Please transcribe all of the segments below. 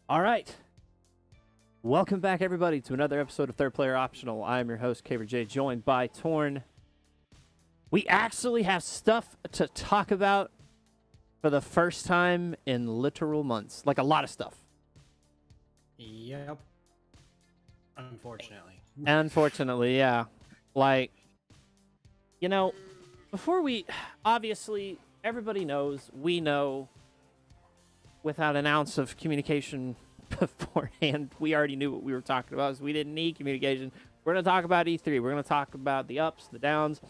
All right. Welcome back, everybody, to another episode of Third Player Optional. I am your host, KJ, joined by Toarn. We actually have stuff to talk about for the first time in literal months. Like, a lot of stuff. Yep. Unfortunately. Unfortunately, yeah. Like, before we... Obviously, everybody knows, we know, without an ounce of communication beforehand, we already knew what we were talking about, so we didn't need communication. We're going to talk about E3. We're going to talk about the ups, the downs,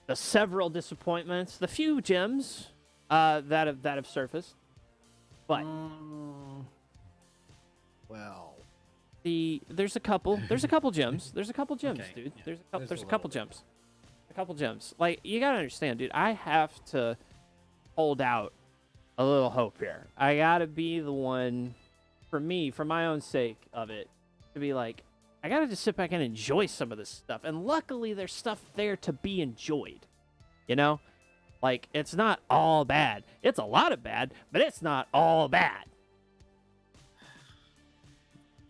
the several disappointments, the few gems that have surfaced. But well, there's a couple gems. There's a couple gems, Okay, dude. yeah, There's a a couple little bit. gems. A couple gems. Like, you got to understand, dude, I have to hold out a little hope here. I got to be the one, for me, for my own sake of it, to be like, I got to just sit back and enjoy some of this stuff. And luckily, there's stuff there to be enjoyed. You know? Like, it's not all bad. It's a lot of bad, but it's not all bad.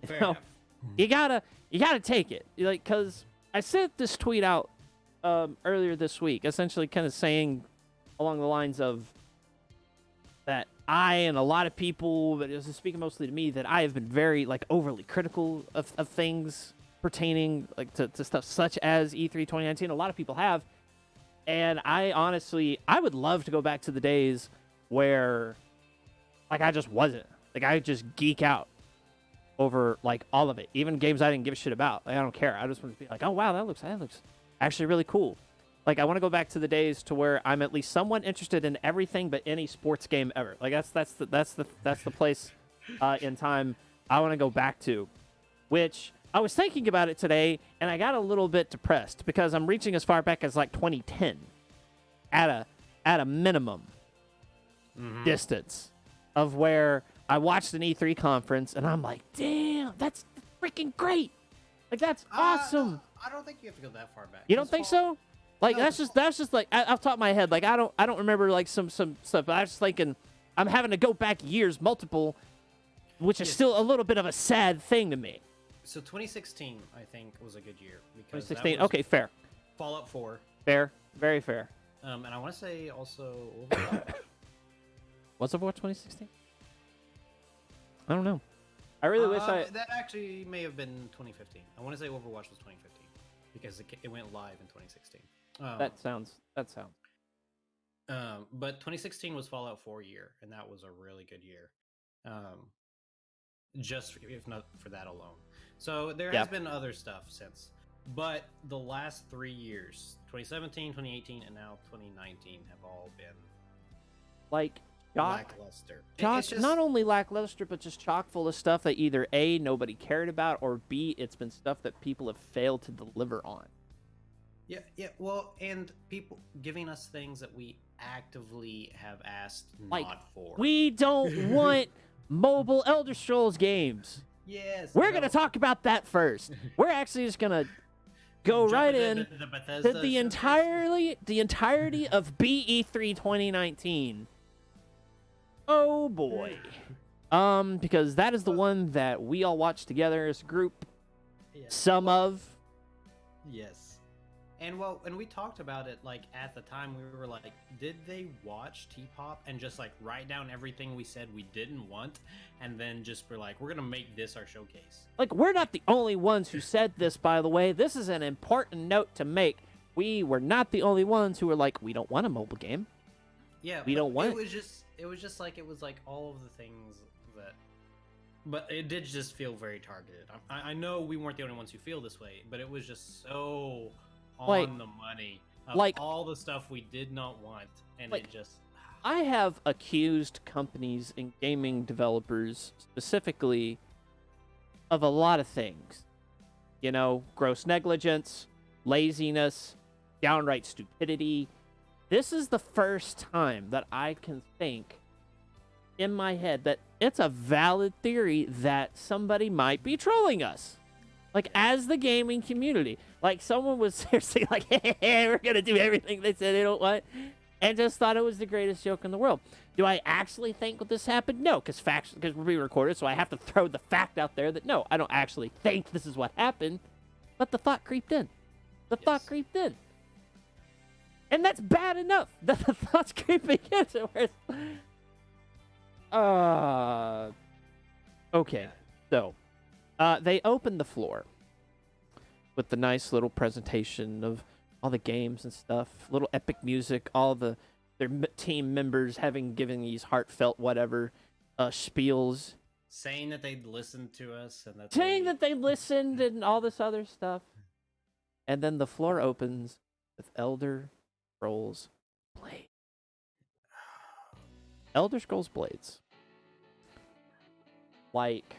fair know, enough. You gotta take it. Like, cause I sent this tweet out earlier this week, essentially kind of saying along the lines of that I and a lot of people, but it was speaking mostly to me, that I have been very like overly critical of things pertaining like to stuff such as E3 2019. A lot of people have. And I honestly would love to go back to the days where like I just wasn't. Like I just geek out over like all of it, even games I didn't give a shit about. Like, I don't care. I just want to be like, oh wow, that looks actually really cool. Like I want to go back to the days to where I'm at least somewhat interested in everything but any sports game ever. Like that's the place in time I want to go back to. Which I was thinking about it today, and I got a little bit depressed because I'm reaching as far back as like 2010 at a minimum distance of where I watched an E3 conference, and I'm like, damn, that's freaking great. Like, that's awesome. I don't think you have to go that far back. You don't think so? Like, No, that's just like, off the top of my head, like, I don't remember, like, some stuff, but I was just thinking, I'm having to go back years, multiple, which is still a little bit of a sad thing to me. So 2016, I think, was a good year because 2016, that was okay, fair. Fallout 4. Fair, very fair. And I want to say also Overwatch. What's Overwatch 2016? I don't know. I really wish That actually may have been 2015. I want to say Overwatch was 2015 because it went live in 2016. That sounds. But 2016 was Fallout 4 year, and that was a really good year. Just if not for that alone. So there has been other stuff since. But the last 3 years, 2017, 2018, and now 2019 have all been like lackluster. Chock, not only lackluster, but just chock full of stuff that either A, nobody cared about, or B, it's been stuff that people have failed to deliver on. Yeah, well, and people giving us things that we actively have asked like, not for. We don't want mobile Elder Scrolls games. Yes. We're going to talk about that first. We're actually just going to go right in to the entirety of BE3 2019. Oh boy. Because that is the one that we all watched together as a group. Yes. Some of. Yes. And we talked about it, like, at the time, we were like, did they watch Tpop and just, like, write down everything we said we didn't want, and then just be like, we're gonna make this our showcase? Like, we're not the only ones who said this, by the way. This is an important note to make. We were not the only ones who were like, we don't want a mobile game. Yeah, we don't want it. It was just like, it was like all of the things that... But it did just feel very targeted. I know we weren't the only ones who feel this way, but it was just so... on the money of like all the stuff we did not want, and like, it just... I have accused companies and gaming developers specifically of a lot of things. You know, gross negligence, laziness, downright stupidity. This is the first time that I can think in my head that it's a valid theory that somebody might be trolling us. Like, as the gaming community. Like, someone was seriously like, hey, we're going to do everything they said they don't want. and just thought it was the greatest joke in the world. Do I actually think this happened? No, because we're being recorded, so I have to throw the fact out there that no, I don't actually think this is what happened. But the thought creeped in. The thought creeped in. And that's bad enough that the thought's creeping in. So okay. So, they opened the floor with the nice little presentation of all the games and stuff, little epic music, all their team members having given these heartfelt whatever spiels, saying that they'd listened to us and that they listened and all this other stuff. And then the floor opens with Elder Scrolls Blades. Elder Scrolls Blades. Like,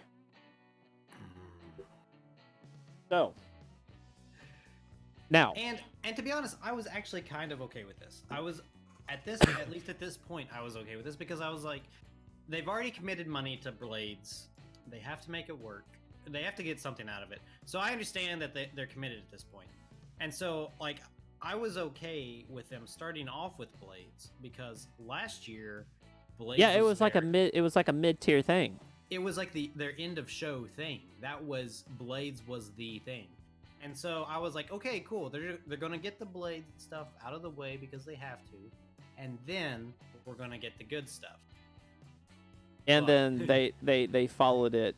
so now, and to be honest, I was actually kind of okay with this. I was at least at this point, I was okay with this because I was like, they've already committed money to Blades. They have to make it work. They have to get something out of it. So I understand that they're committed at this point. And so, like, I was okay with them starting off with Blades because last year, Blades. Yeah, it was like a mid-tier thing. It was like their end of show thing. That was Blades was the thing. And so I was like, okay, cool. They're gonna get the Blade stuff out of the way because they have to, and then we're gonna get the good stuff. And then they followed it.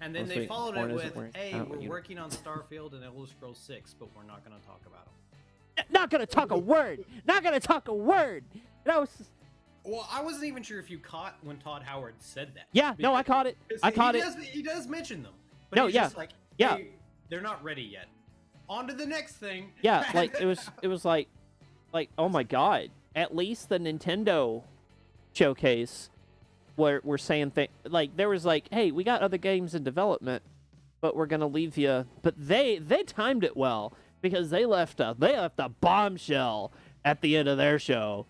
And then they followed it with, "Hey, we're working on Starfield and Elder Scrolls 6, but we're not gonna talk about them." Not gonna talk a word. Not gonna talk a word. That was. Well, I wasn't even sure if you caught when Todd Howard said that. Yeah, no, I caught it. I caught it. He does mention them. But no, he's yeah, just like, yeah. Hey, they're not ready yet. On to the next thing. Yeah, like it was like, oh my god! At least the Nintendo showcase, where we're saying things like there was like, hey, we got other games in development, but we're gonna leave you. But they timed it well because they left a bombshell at the end of their show,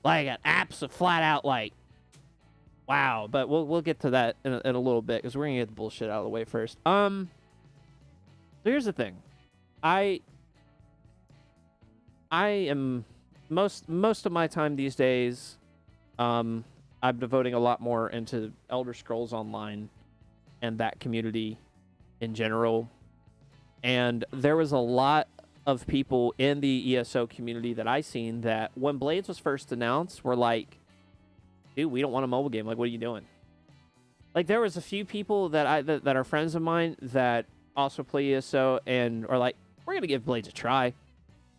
like an flat out like, wow. But we'll get to that in a little bit because we're gonna get the bullshit out of the way first. So here's the thing. I am most of my time these days, I'm devoting a lot more into Elder Scrolls Online and that community in general. And there was a lot of people in the ESO community that I seen that when Blades was first announced were like, dude, we don't want a mobile game. Like, what are you doing? Like, there was a few people that are friends of mine that also play ESO and are like, we're gonna give Blades a try.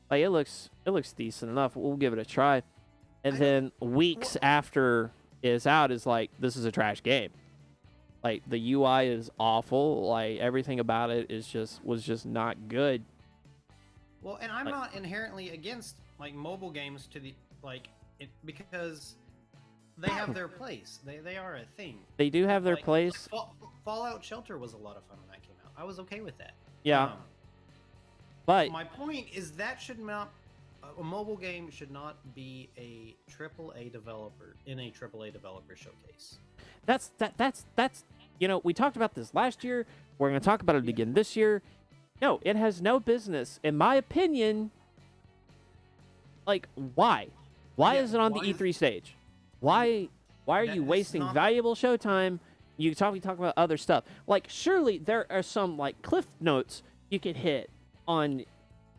Like, it looks decent enough. We'll give it a try. And then weeks after it's out is like, this is a trash game. Like, the UI is awful. Like, everything about it was just not good. Well, and I'm not inherently against like mobile games because they have their place. They are a thing. They do have their place. Fallout Shelter was a lot of fun when that came out. I was okay with that. Yeah. But my point is that a mobile game should not be a AAA developer in a AAA developer showcase. That's we talked about this last year. We're going to talk about it again this year. No, it has no business, in my opinion. Like, why? Why is it on the E3 stage? Why are you wasting valuable showtime? We talk about other stuff. Like, surely there are some like cliff notes you could hit on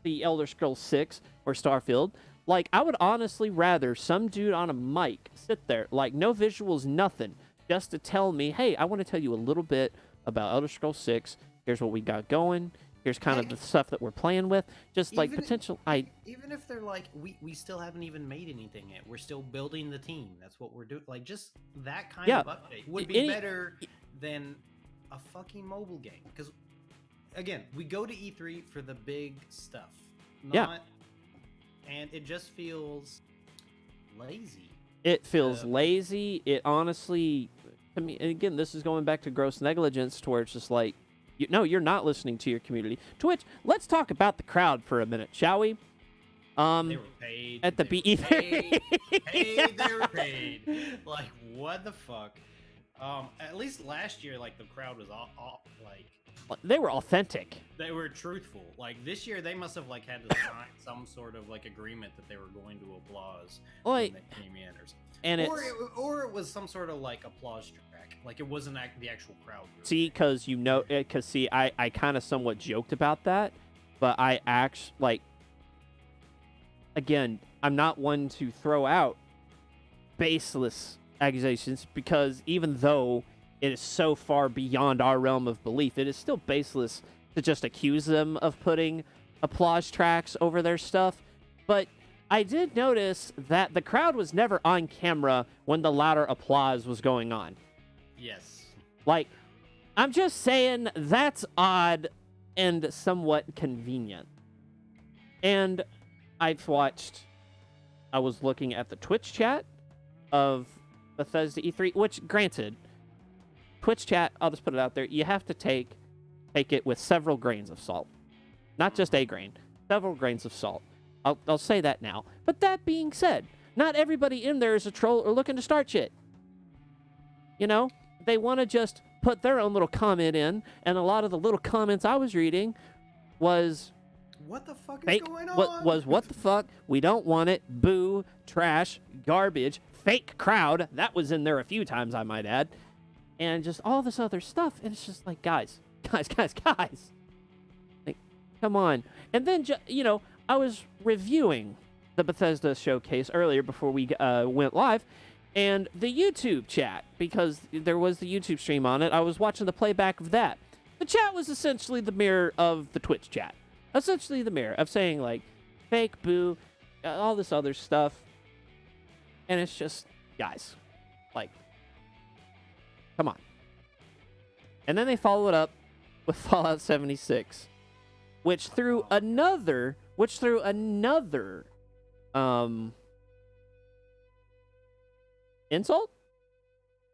the Elder Scrolls 6 or Starfield. Like, I would honestly rather some dude on a mic sit there, like, no visuals, nothing, just to tell me, hey, I want to tell you a little bit about Elder Scrolls 6. Here's what we got going. Here's kind of the stuff that we're playing with. Just like potential. Even if they're like, we still haven't even made anything yet. We're still building the team. That's what we're doing. Like, just that kind of update would be better than a fucking mobile game. Because, again, we go to E3 for the big stuff. And it just feels lazy. It feels lazy. It honestly, to me, and again, this is going back to gross negligence, to where it's just like, you're not listening to your community. To which, let's talk about the crowd for a minute, shall we? They were paid. At the BE3. They were paid. Like, what the fuck? At least last year, like the crowd was all like They were authentic. they were truthful. Like this year, they must have like had to sign some sort of like agreement that they were going to applause Like, when they came in, or something. and Or it was some sort of like applause track. Like it wasn't the actual crowd. Really. see, because see, I kind of somewhat joked about that, but I actually like. Again, I'm not one to throw out baseless accusations because even though it is so far beyond our realm of belief, it is still baseless to just accuse them of putting applause tracks over their stuff. But I did notice that the crowd was never on camera when the louder applause was going on. Yes. Like, I'm just saying that's odd and somewhat convenient. And I was looking at the Twitch chat of Bethesda E3, which, granted, Twitch chat, I'll just put it out there, you have to take it with several grains of salt. Not just a grain, several grains of salt. I'll say that now. But that being said, not everybody in there is a troll or looking to start shit. You know? They want to just put their own little comment in, and a lot of the little comments I was reading was... What the fuck is fake, going on? What the fuck? We don't want it. Boo, trash, garbage, fake crowd. That was in there a few times, I might add. And just all this other stuff. And it's just like, guys. Like, come on. And then, I was reviewing the Bethesda showcase earlier before we went live. And the YouTube chat, because there was the YouTube stream on it, I was watching the playback of that. The chat was essentially the mirror of the Twitch chat. Essentially the mirror of saying, like, fake, boo, all this other stuff. And it's just, guys, like, come on. And then they follow it up with Fallout 76, which threw another, insult?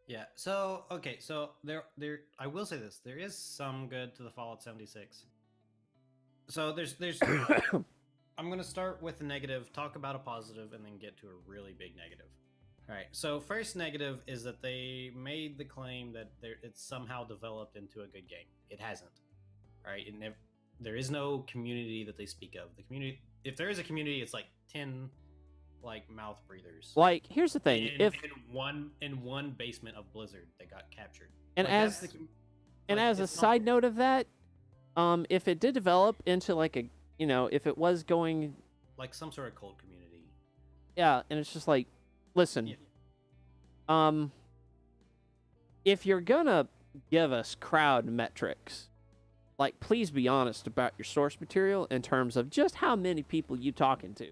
Yeah. So, okay. So there, I will say this. There is some good to the Fallout 76. So there's I'm going to start with the negative, talk about a positive, and then get to a really big negative. All right. So first negative is that they made the claim that it's somehow developed into a good game. It hasn't. All right. There is no community that they speak of. The community, if there is a community, it's like 10 like mouth breathers. Like, here's the thing: in one basement of Blizzard that got captured. And like, as a side note of that, if it did develop into like a, if it was going like some sort of cult community, yeah, and it's just like, listen, if you're gonna give us crowd metrics, like, please be honest about your source material in terms of just how many people you talking to.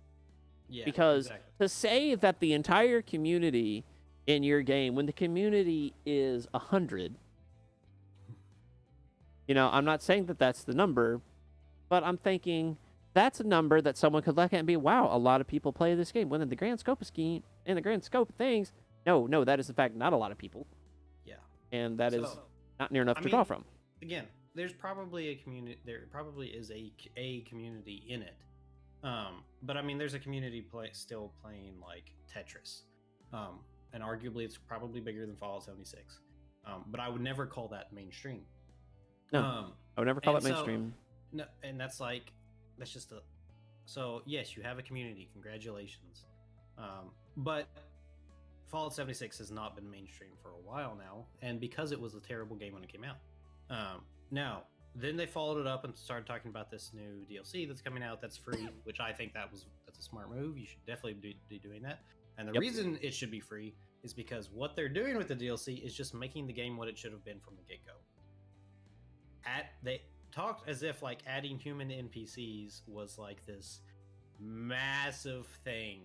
Yeah, because exactly. To say that the entire community in your game, when the community is 100, I'm not saying that that's the number, but I'm thinking that's a number that someone could look at and be, wow, a lot of people play this game. When in the grand scope of things, no, that is in fact not a lot of people. Yeah, and that is not near enough to draw from. Again, there's probably a community. There probably is a community in it. But I mean, there's a community still playing like Tetris, and arguably it's probably bigger than Fallout 76. But I would never call that mainstream. No, I would never call it mainstream. No, and that's just a. So yes, you have a community. Congratulations. But Fallout 76 has not been mainstream for a while now, and because it was a terrible game when it came out. Now. Then they followed it up and started talking about this new DLC that's coming out that's free, which I think that's a smart move. You should definitely be doing that. And the reason it should be free is because what they're doing with the DLC is just making the game what it should have been from the get-go. They talked as if like adding human NPCs was like this massive thing,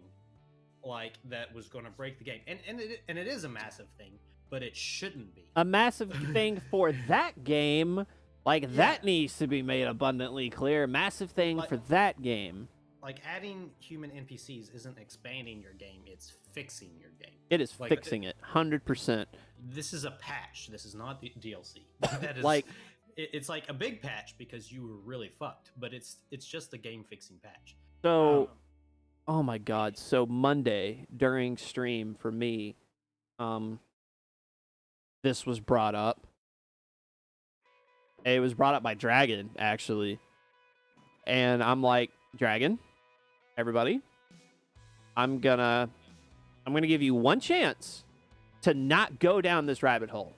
like that was going to break the game. And it is a massive thing, but it shouldn't be. A massive thing for that game. That needs to be made abundantly clear. Massive thing for that game. Like, adding human NPCs isn't expanding your game, it's fixing your game. It is fixing it, 100%. This is a patch. This is not the DLC. That is, it's like a big patch because you were really fucked, but it's just a game-fixing patch. So, oh my god. So, Monday, during stream for me, this was brought up. It was brought up by Dragon, actually. And I'm like, Dragon, everybody, I'm gonna give you one chance to not go down this rabbit hole.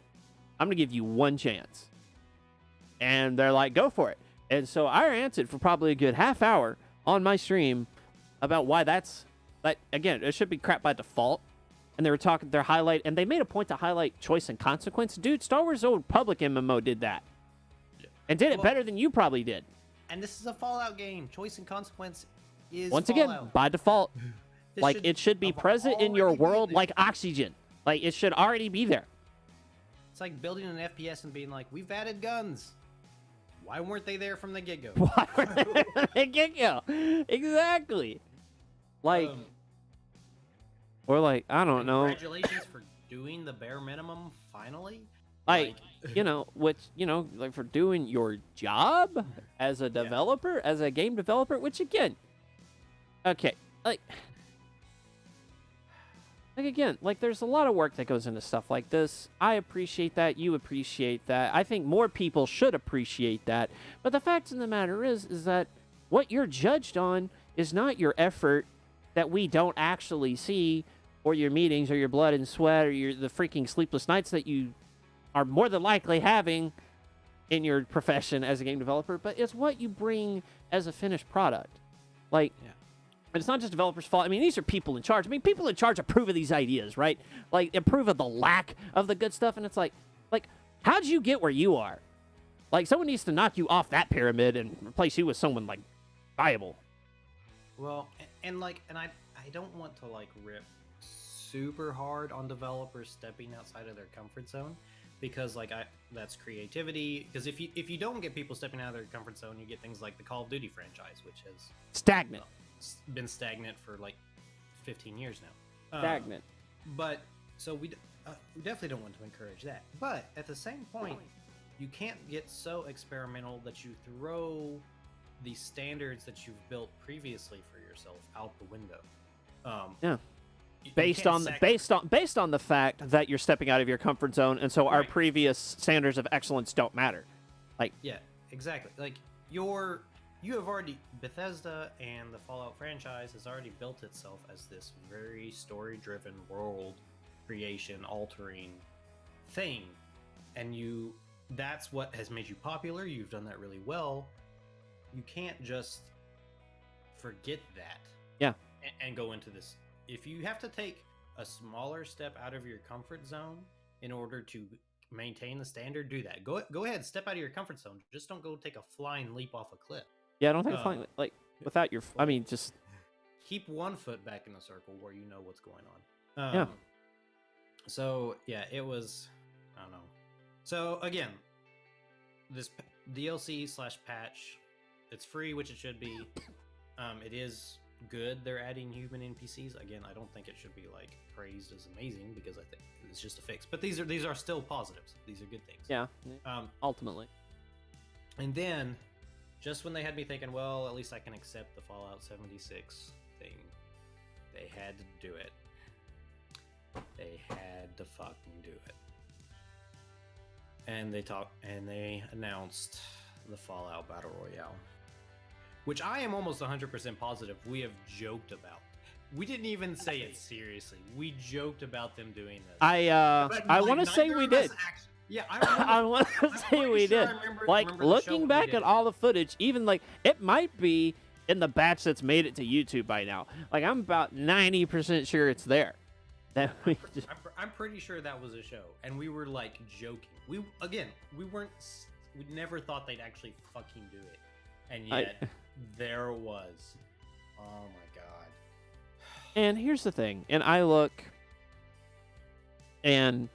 I'm gonna give you one chance. And they're like, go for it. And so I ranted for probably a good half hour on my stream about why again, it should be crap by default. And they were talking their highlight, and they made a point to highlight choice and consequence. Dude, Star Wars Old Republic MMO did that. And did it better than you probably did. And this is a Fallout game. Choice and consequence is Once Fallout. again, by default. Like, it should be present in your world like oxygen. Like, it should already be there. It's like building an FPS and being like, we've added guns. Why weren't they there from the get-go? Why were they from the get-go? Exactly. Like, or like, I don't know. Congratulations for doing the bare minimum, finally. Like, like for doing your job as a developer, as a game developer, which again, okay, like there's a lot of work that goes into stuff like this. I appreciate that. You appreciate that. I think more people should appreciate that. But the fact of the matter is that what you're judged on is not your effort that we don't actually see, or your meetings, or your blood and sweat, or the freaking sleepless nights that you are more than likely having in your profession as a game developer, but it's what you bring as a finished product. Like, and it's not just developers' fault. I mean, these are people in charge. I mean, people in charge approve of these ideas, right? Like, approve of the lack of the good stuff, and it's like, how'd you get where you are? Like, someone needs to knock you off that pyramid and replace you with someone, like, viable. Well, and I don't want to, like, rip super hard on developers stepping outside of their comfort zone, because that's creativity. Because if you don't get people stepping out of their comfort zone, you get things like the Call of Duty franchise, which has stagnant, been stagnant for like 15 years now. Stagnant. But so we definitely don't want to encourage that. But at the same point, you can't get so experimental that you throw the standards that you've built previously for yourself out the window. Based on the fact that you're stepping out of your comfort zone, and so our previous standards of excellence don't matter. Like, yeah, exactly. Like Bethesda and the Fallout franchise has already built itself as this very story-driven world creation altering thing, and that's what has made you popular. You've done that really well. You can't just forget that. Yeah. And go into this. If you have to take a smaller step out of your comfort zone in order to maintain the standard, do that. Go ahead, step out of your comfort zone. Just don't go take a flying leap off a cliff. Yeah, I don't think flying, like, without your, I mean, just keep one foot back in the circle where you know what's going on. So yeah, it was, I don't know. So again, this DLC/patch, it's free, which it should be. It is good they're adding human NPCs. Again, I don't think it should be like praised as amazing, because I think it's just a fix. But these are still positives. These are good things. Yeah. Ultimately. And then, just when they had me thinking, well, at least I can accept the Fallout 76 thing, they had to do it. They had to fucking do it. And they announced the Fallout Battle Royale, which I am almost 100% positive we have joked about. We didn't even say it seriously. We joked about them doing this. I want to say we did. Yeah, I want to say we did. Like, looking back at all the footage, even like it might be in the batch that's made it to YouTube by now. Like, I'm about 90% sure it's there. I'm pretty sure that was a show, and we were like joking. We never thought they'd actually fucking do it, and yet there was. Oh my god. And here's the thing, and I look, and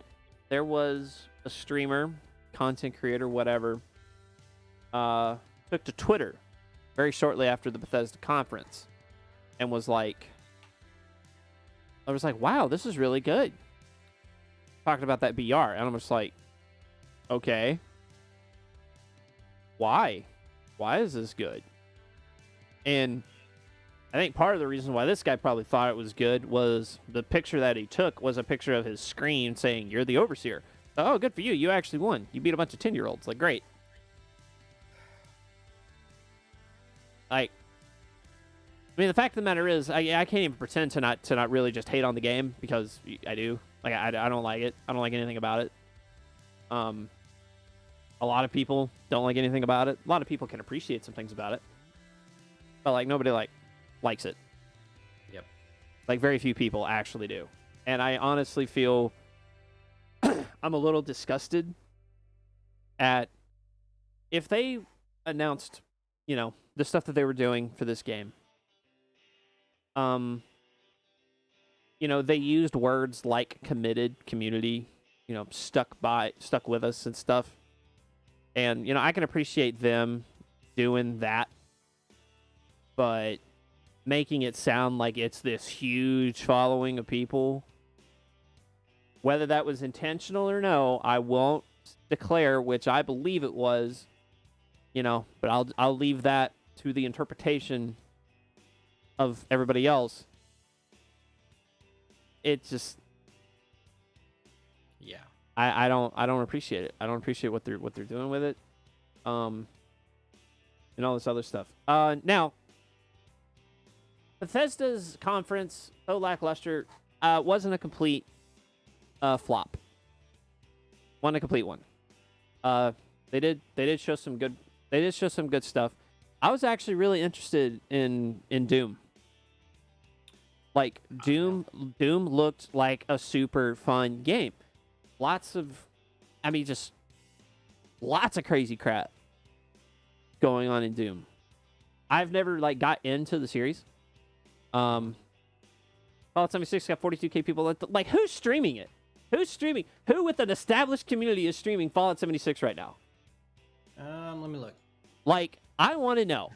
there was a streamer, content creator, whatever, took to Twitter very shortly after the Bethesda conference and was like, wow, this is really good. Talking about that BR, and I'm just like, okay, why? Why is this good? And I think part of the reason why this guy probably thought it was good was the picture that he took was a picture of his screen saying, "You're the overseer." Oh, good for you. You actually won. You beat a bunch of 10-year-olds. Like, great. Like, I mean, the fact of the matter is, I can't even pretend to not really just hate on the game, because I do. Like, I don't like it. I don't like anything about it. A lot of people don't like anything about it. A lot of people can appreciate some things about it, but like nobody likes it. Yep. Like, very few people actually do, and I honestly feel I'm a little disgusted at if they announced, the stuff that they were doing for this game. They used words like committed, community, stuck with us and stuff. And, I can appreciate them doing that, but making it sound like it's this huge following of people, whether that was intentional or no, I won't declare which I believe it was, but I'll leave that to the interpretation of everybody else. It's just, yeah, I don't appreciate it. I don't appreciate what they're doing with it, and all this other stuff. Now, Bethesda's conference, so lackluster, wasn't a complete flop. Wasn't a complete one. They did show some good. They did show some good stuff. I was actually really interested in Doom. Like, Doom looked like a super fun game. Just lots of crazy crap going on in Doom. I've never got into the series. Fallout 76 got 42K people. Like, who's streaming it? Who's streaming? Who with an established community is streaming Fallout 76 right now? Let me look. Like, I want to know.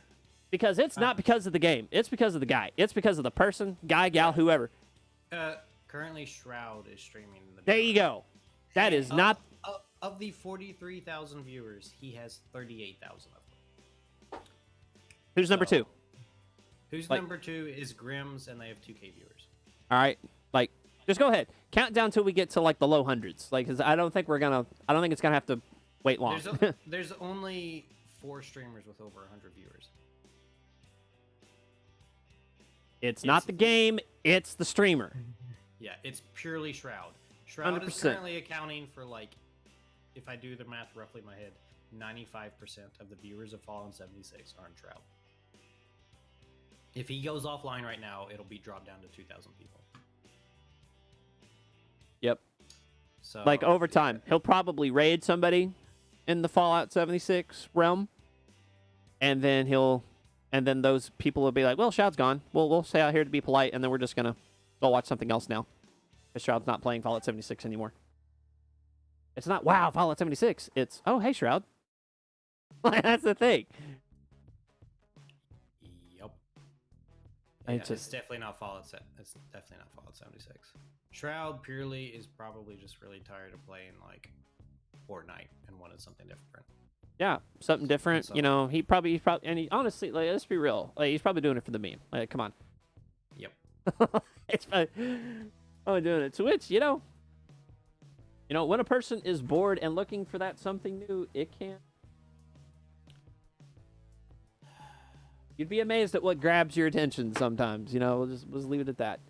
Because it's not because of the game. It's because of the guy. It's because of the person, guy, gal, whoever. Currently, Shroud is streaming. There you go. That is not... Of the 43,000 viewers, he has 38,000 of them. Who's number two? Who's number two is Grimm's, and they have 2K viewers. All right. Just go ahead. Count down till we get to, the low hundreds. Because I don't think it's going to have to wait long. There's only 4 streamers with over 100 viewers. It's not the game, it's the streamer. Yeah, it's purely Shroud. Shroud 100%. Is currently accounting for, if I do the math roughly in my head, 95% of the viewers of Fallout 76 are in Shroud. If he goes offline right now, it'll be dropped down to 2,000 people. Yep. So, over time, he'll probably raid somebody in the Fallout 76 realm, and then those people will be like, well, Shroud's gone. We'll stay out here to be polite, and then we're just going to go watch something else now. Because Shroud's not playing Fallout 76 anymore. It's not, wow, Fallout 76. It's, oh, hey, Shroud. That's the thing. Yep. Yeah, it's definitely not Fallout. It's definitely not Fallout 76. Shroud purely is probably just really tired of playing, Fortnite and wanted something different. Yeah, something different. So, he probably, and he honestly, let's be real. He's probably doing it for the meme. Come on. Yep. It's probably doing it. To which, when a person is bored and looking for that something new, it can. You'd be amazed at what grabs your attention sometimes. We'll just leave it at that.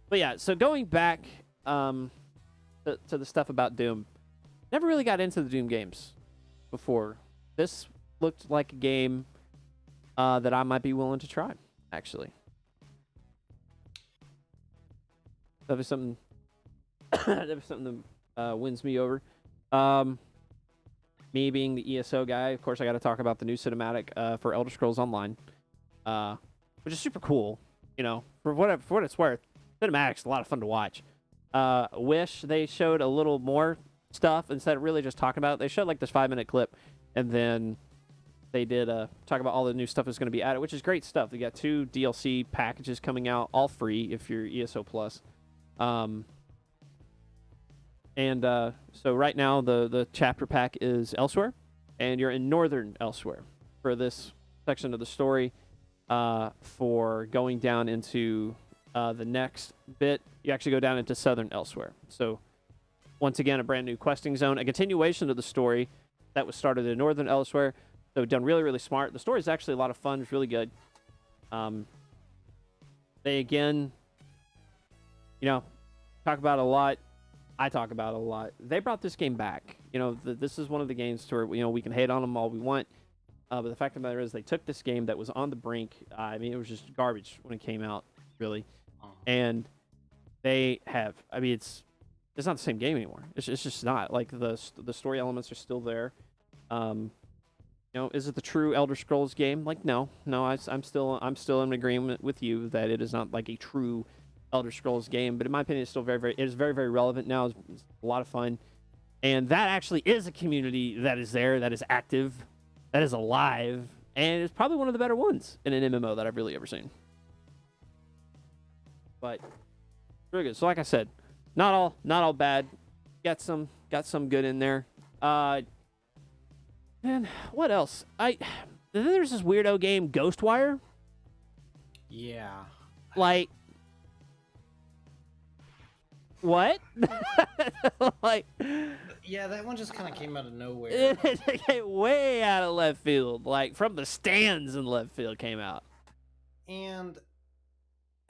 But yeah, so going back to the stuff about Doom, never really got into the Doom games before. This looked like a game that I might be willing to try, actually. That was something that wins me over. Me being the ESO guy, of course, I got to talk about the new cinematic for Elder Scrolls Online, which is super cool. For what it's worth, cinematic's a lot of fun to watch. Wish they showed a little more stuff instead of really just talking about it. They showed this 5-minute clip, and then they did talk about all the new stuff that's going to be added, which is great stuff. They got 2 DLC packages coming out, all free if you're ESO Plus. So right now the chapter pack is Elsewhere, and you're in Northern Elsewhere for this section of the story. For going down into the next bit, you actually go down into Southern Elsewhere. So once again, a brand new questing zone, a continuation of the story that was started in Northern Elsewhere. So done really, really smart. The story is actually a lot of fun. It's really good. They again, talk about a lot. I talk about a lot. They brought this game back. This is one of the games to where we can hate on them all we want. But the fact of the matter is, they took this game that was on the brink. It was just garbage when it came out, really, and they have. it's not the same game anymore. It's just not. Like the story elements are still there. Is it the true Elder Scrolls game? Like, no. I'm still in agreement with you that it is not like a true Elder Scrolls game. But in my opinion, it's still it is very, very relevant now. It's a lot of fun, and that actually is a community that is there, that is active, that is alive, and it's probably one of the better ones in an MMO that I've really ever seen. But very good. So like I said, not all bad. Got some good in there. And what else? Then there's this weirdo game, Ghostwire. Yeah. Like, what? Like, yeah, that one just kind of came out of nowhere. It came way out of left field, like from the stands in left field came out. And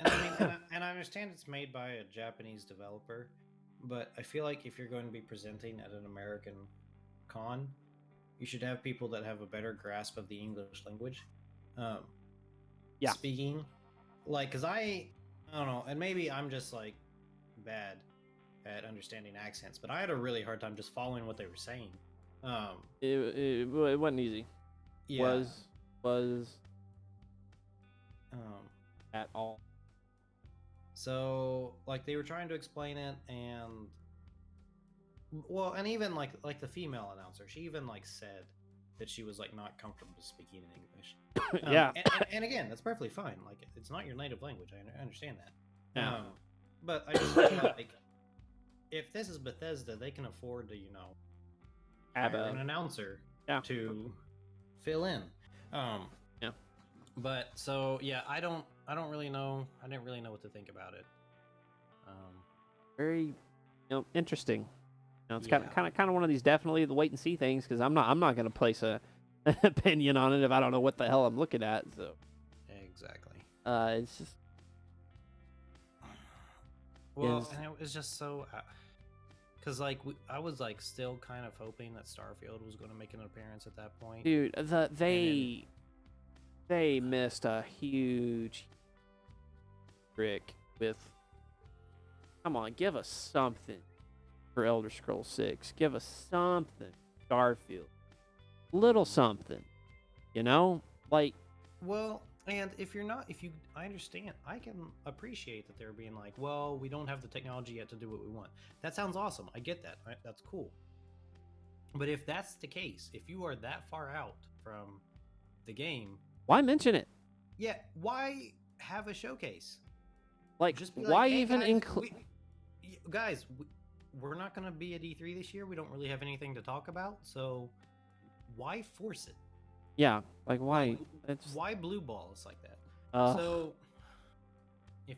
I understand it's made by a Japanese developer, but I feel like if you're going to be presenting at an American con, you should have people that have a better grasp of the English language. Yeah. Speaking, like, because I don't know, and maybe I'm just like bad at understanding accents, but I had a really hard time just following what they were saying. It wasn't easy. Yeah. Was at all. So, like, they were trying to explain it, and even like the female announcer, she even like said that she was like not comfortable speaking in English. Yeah. And again, that's perfectly fine. Like, it's not your native language. I understand that. Yeah. But I just feel like if this is Bethesda, they can afford to, hire an announcer to fill in. Yeah. But so yeah, I don't really know. I didn't really know what to think about it. Very, interesting. It's kind of one of these definitely the wait and see things, because I'm not gonna place an opinion on it if I don't know what the hell I'm looking at. So exactly. It's just and it was just so because I was like still kind of hoping that Starfield was going to make an appearance at that point. Dude, they missed a huge trick with. Come on, give us something for Elder Scrolls 6. Give us something, Starfield. Little something, like. Well, and I understand. I can appreciate that they're being like, well, we don't have the technology yet to do what we want. That sounds awesome. I get that. That's cool. But if that's the case, if you are that far out from the game, why mention it? Yeah, why have a showcase? Like, just be why like, hey, even include? Guys, we're not going to be at E3 this year. We don't really have anything to talk about, so why force it? Yeah, like why? Why blue balls like that? So, if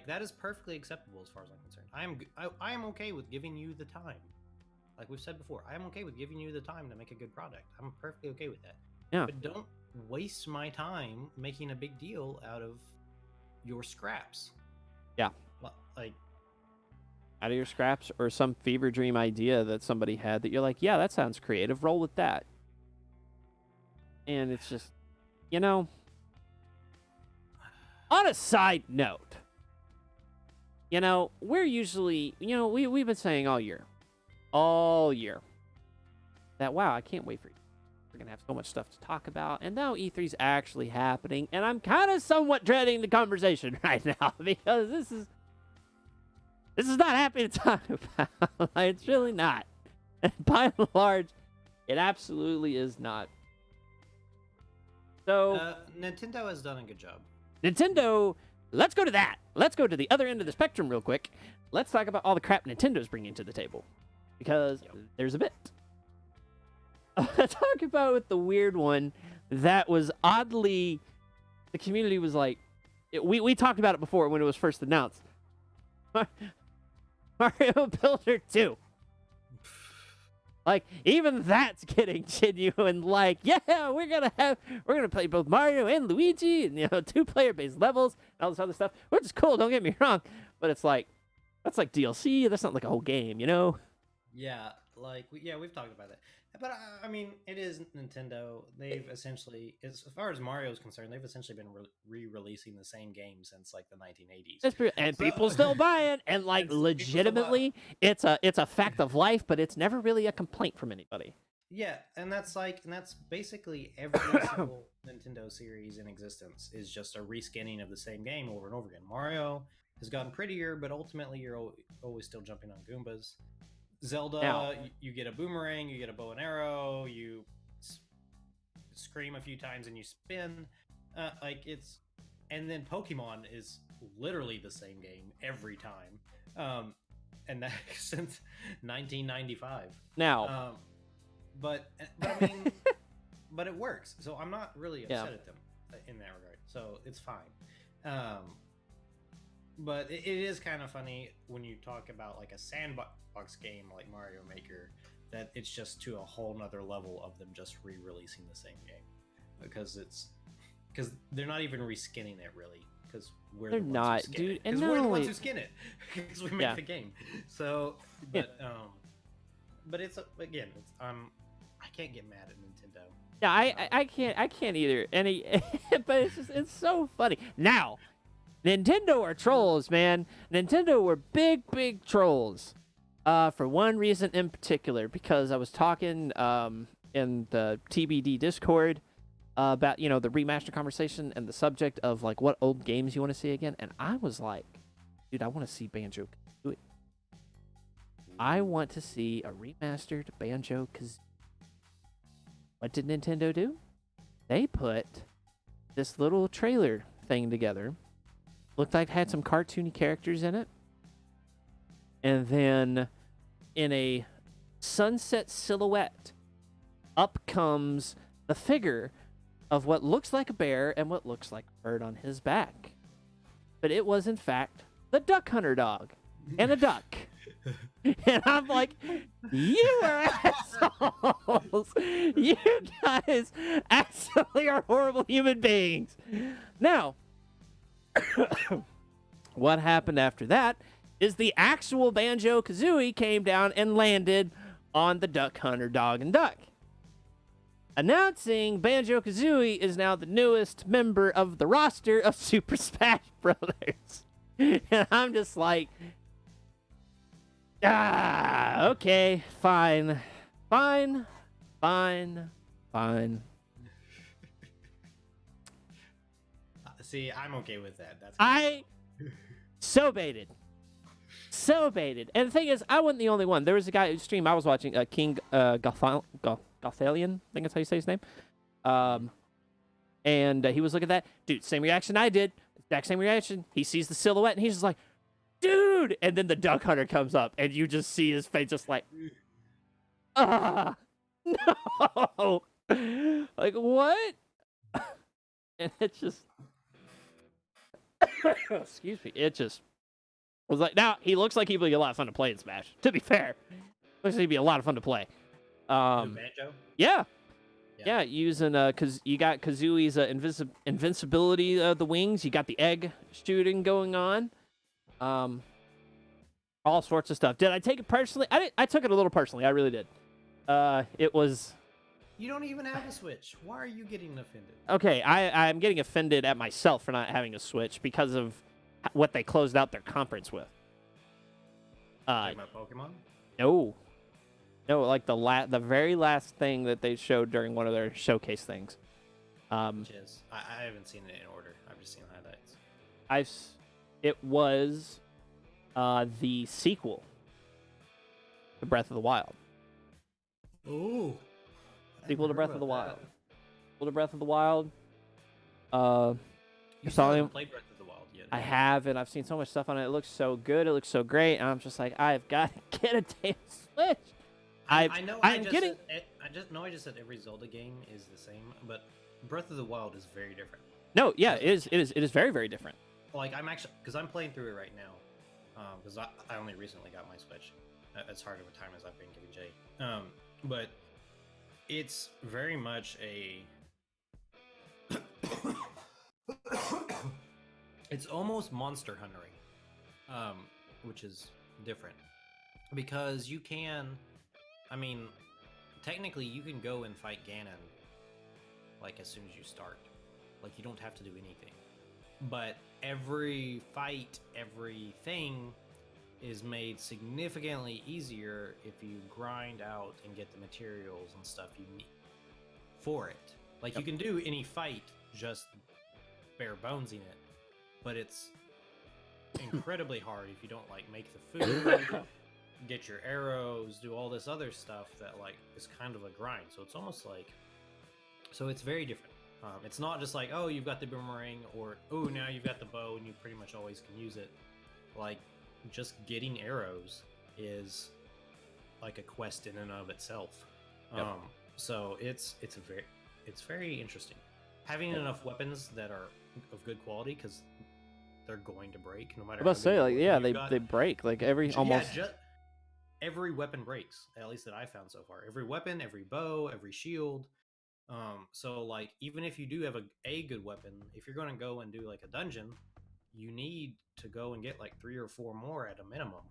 that is perfectly acceptable as far as I'm concerned. I am okay with giving you the time. Like we've said before, I am okay with giving you the time to make a good product. I'm perfectly okay with that. Yeah. But don't waste my time making a big deal out of your scraps. Yeah. Like, out of your scraps, or some fever dream idea that somebody had that you're like, yeah, that sounds creative. Roll with that. And it's just, on a side note, we're usually, we've been saying all year, that, wow, I can't wait for you. We're going to have so much stuff to talk about. And now E3's actually happening. And I'm kind of somewhat dreading the conversation right now, because this is not happy to talk about. It's really not. And by and large, it absolutely is not. So Nintendo has done a good job. Nintendo, let's go to that. Let's go to the other end of the spectrum real quick. Let's talk about all the crap Nintendo's bringing to the table, because there's a bit. Talk about with the weird one that was oddly, the community was like, we talked about it before when it was first announced. Mario Builder 2. Like, even that's getting genuine. Like, yeah, we're gonna play both Mario and Luigi, and 2-player based levels and all this other stuff, which is cool. Don't get me wrong, but it's like that's like DLC. That's not like a whole game, Yeah, like we've talked about that. But I mean, it is Nintendo. They've essentially, as far as Mario is concerned, they've essentially been re-releasing the same game since like the 1980s. And So, people still buy it, and like and people still buy it. legitimately, it's a fact of life, but it's never really a complaint from anybody. Yeah, and that's basically every single Nintendo series in existence is just a reskinning of the same game over and over again. Mario has gotten prettier, but ultimately you're always still jumping on Goombas. Zelda, Now, you get a boomerang, you get a bow and arrow, you scream a few times and you spin. And then Pokemon is literally the same game every time, and that since 1995. now, But I mean, but it works, so I'm not really upset at them in that regard. So it's fine. But it is kind of funny when you talk about like a sandbox game like Mario Maker, that it's just to a whole nother level of them just re-releasing the same game, because they're not even reskinning it really, because we're they're the ones not, who skin dude. it. And Because we're the not ones only who skin it, because we make the game. So, but it's again, I can't get mad at Nintendo. yeah, I can't either. But it's so funny. Now, Nintendo are trolls, man. Nintendo were big trolls. For one reason in particular, because I was talking in the TBD Discord about the remaster conversation and the subject of like what old games you want to see again, and I was like, dude, I want to see Banjo-Kazooie. I want to see a remastered Banjo-Kazooie. What did Nintendo do? They put this little trailer thing together. Looked like it had some cartoony characters in it. And then in a sunset silhouette, up comes the figure of what looks like a bear and what looks like a bird on his back. But it was, in fact, the Duck Hunter dog and a duck. And I'm like, you are assholes. You guys actually are horrible human beings. Now, what happened after that is the actual Banjo-Kazooie came down and landed on the Duck Hunter dog and duck. Announcing Banjo-Kazooie is now the newest member of the roster of Super Smash Brothers. And I'm just like, okay, fine. See, I'm okay with that. So baited. And the thing is, I wasn't the only one. There was a guy whose stream I was watching, King Gothalion, I think that's how you say his name. And he was looking at that. Dude, same reaction I did. Exact same reaction. He sees the silhouette and he's just like, dude! And then the Duck Hunter comes up and you just see his face just like, no! Like, what? And it just... Excuse me. It just was like, now he looks like he'd be a lot of fun to play in Smash. To be fair, looks like he'd be a lot of fun to play. Banjo? Yeah, using cause you got Kazooie's invincibility, the wings. You got the egg shooting going on. All sorts of stuff. Did I take it personally? I took it a little personally. I really did. It was. You don't even have a Switch. Why are you getting offended? Okay, I'm getting offended at myself for not having a Switch because of what they closed out their conference with. Talking about Pokemon? No, like the very last thing that they showed during one of their showcase things. Which is, I haven't seen it in order. I've just seen highlights. It was the sequel to Breath of the Wild. Ooh. Sequel to Breath of the Wild. Sequel to Breath of the Wild. You still haven't played Breath of the Wild yet? I have, and I've seen so much stuff on it. It looks so good. It looks so great. And I'm just like, I've got to get a damn Switch. I know. I just said every Zelda game is the same, but Breath of the Wild is very different. No, yeah, it is very, very different. Like, I'm actually, because I'm playing through it right now, because I only recently got my Switch. As hard of a time as I've been giving Jay. but it's very much a it's almost monster huntering, which is different because you can, I mean, technically you can go and fight Ganon like as soon as you start, like you don't have to do anything, but every fight, everything is made significantly easier if you grind out and get the materials and stuff you need for it. Like you can do any fight just bare bonesing it, but it's incredibly hard if you don't like make the food, get your arrows, do all this other stuff that like is kind of a grind. So it's almost like, so it's very different. It's not just like, oh, you've got the boomerang, or oh, now you've got the bow and you pretty much always can use it. Like just getting arrows is like a quest in and of itself. So it's very interesting. Having enough weapons that are of good quality, because they're going to break no matter. I was about to say, like, yeah, they break like almost. Yeah, every weapon breaks. At least that I found so far. Every weapon, every bow, every shield. So like even if you do have a good weapon, if you're going to go and do like a dungeon, you need to go and get like 3 or 4 more at a minimum.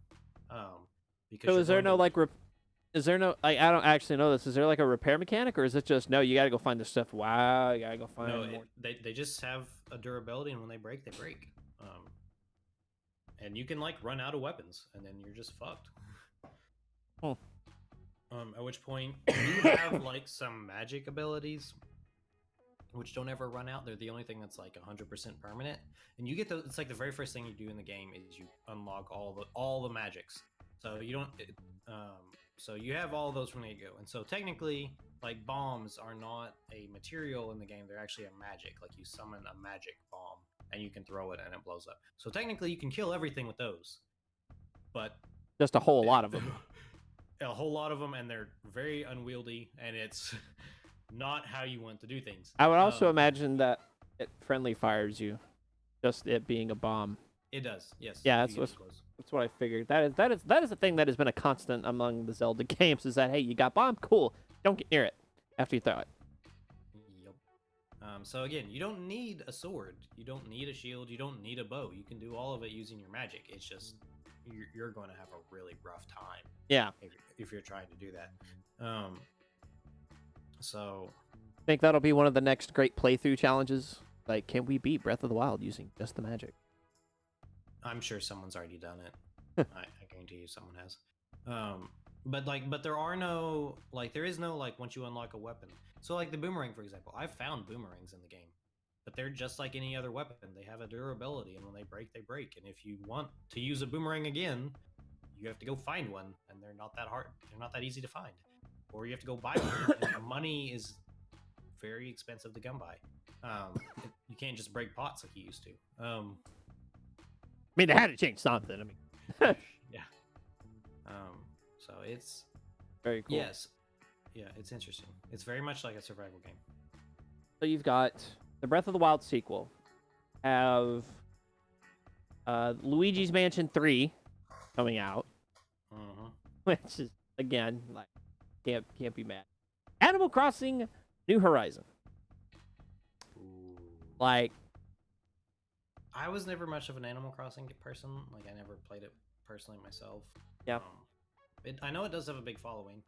Because so is there no like is there no, like, I don't actually know this. Is there like a repair mechanic, or is it just no? You gotta go find the stuff. Wow, you gotta go find more. They just have a durability, and when they break, they break. And you can like run out of weapons, and then you're just fucked. At which point you have like some magic abilities, which don't ever run out. They're the only thing that's like 100% permanent, and you get those. It's like the very first thing you do in the game is you unlock all the magics. So you don't. So you have all those from the get-go, and so technically, like bombs are not a material in the game; they're actually a magic. Like you summon a magic bomb, and you can throw it, and it blows up. So technically, you can kill everything with those, but just a whole lot of them. A whole lot of them, and they're very unwieldy, and it's not how you want to do things. I would also imagine that it friendly fires you, just it being a bomb. It does, yes. Yeah, that's what I figured. That is the thing that has been a constant among the Zelda games, is that hey, you got bomb, cool, don't get near it after you throw it. Yep. So again, you don't need a sword, you don't need a shield, you don't need a bow. You can do all of it using your magic. It's just you're going to have a really rough time. Yeah. If you're trying to do that. So I think that'll be one of the next great playthrough challenges. Like, can we beat Breath of the Wild using just the magic? I'm sure someone's already done it. I guarantee you someone has. But there is no like once you unlock a weapon. So like the boomerang, for example, I've found boomerangs in the game, but they're just like any other weapon. They have a durability, and when they break, they break. And if you want to use a boomerang again, you have to go find one, and they're not that hard. They're not that easy to find, or you have to go buy one. And money is very expensive to come by. You can't just break pots like you used to. I mean, they had to change something. I mean, yeah. So it's very cool. Yes. Yeah, it's interesting. It's very much like a survival game. So you've got the Breath of the Wild sequel, have Luigi's Mansion 3 coming out, which is again like can't be mad. Animal Crossing New Horizon. Ooh. Like, I was never much of an Animal Crossing person. Like, I never played it personally myself. Yeah. I know it does have a big following.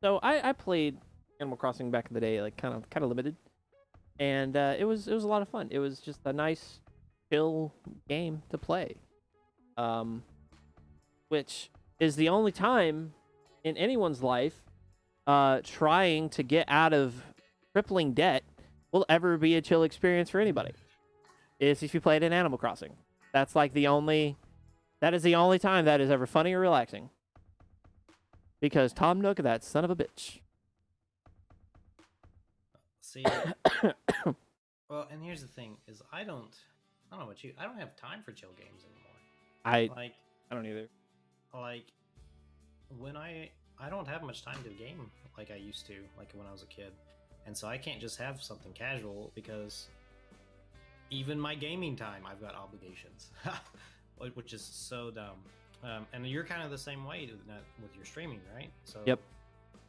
So I played Animal Crossing back in the day, like kind of limited, and it was a lot of fun. It was just a nice, chill game to play, which is the only time in anyone's life trying to get out of crippling debt will ever be a chill experience for anybody. Is if you played in Animal Crossing. That is the only time that is ever funny or relaxing. Because Tom Nook, that son of a bitch. See, well, and here's the thing: is I don't know about you. I don't have time for chill games anymore. I don't either. Like when I don't have much time to game like I used to, like when I was a kid, and so I can't just have something casual because even my gaming time, I've got obligations, which is so dumb. And you're kind of the same way with your streaming, right? So, Yep.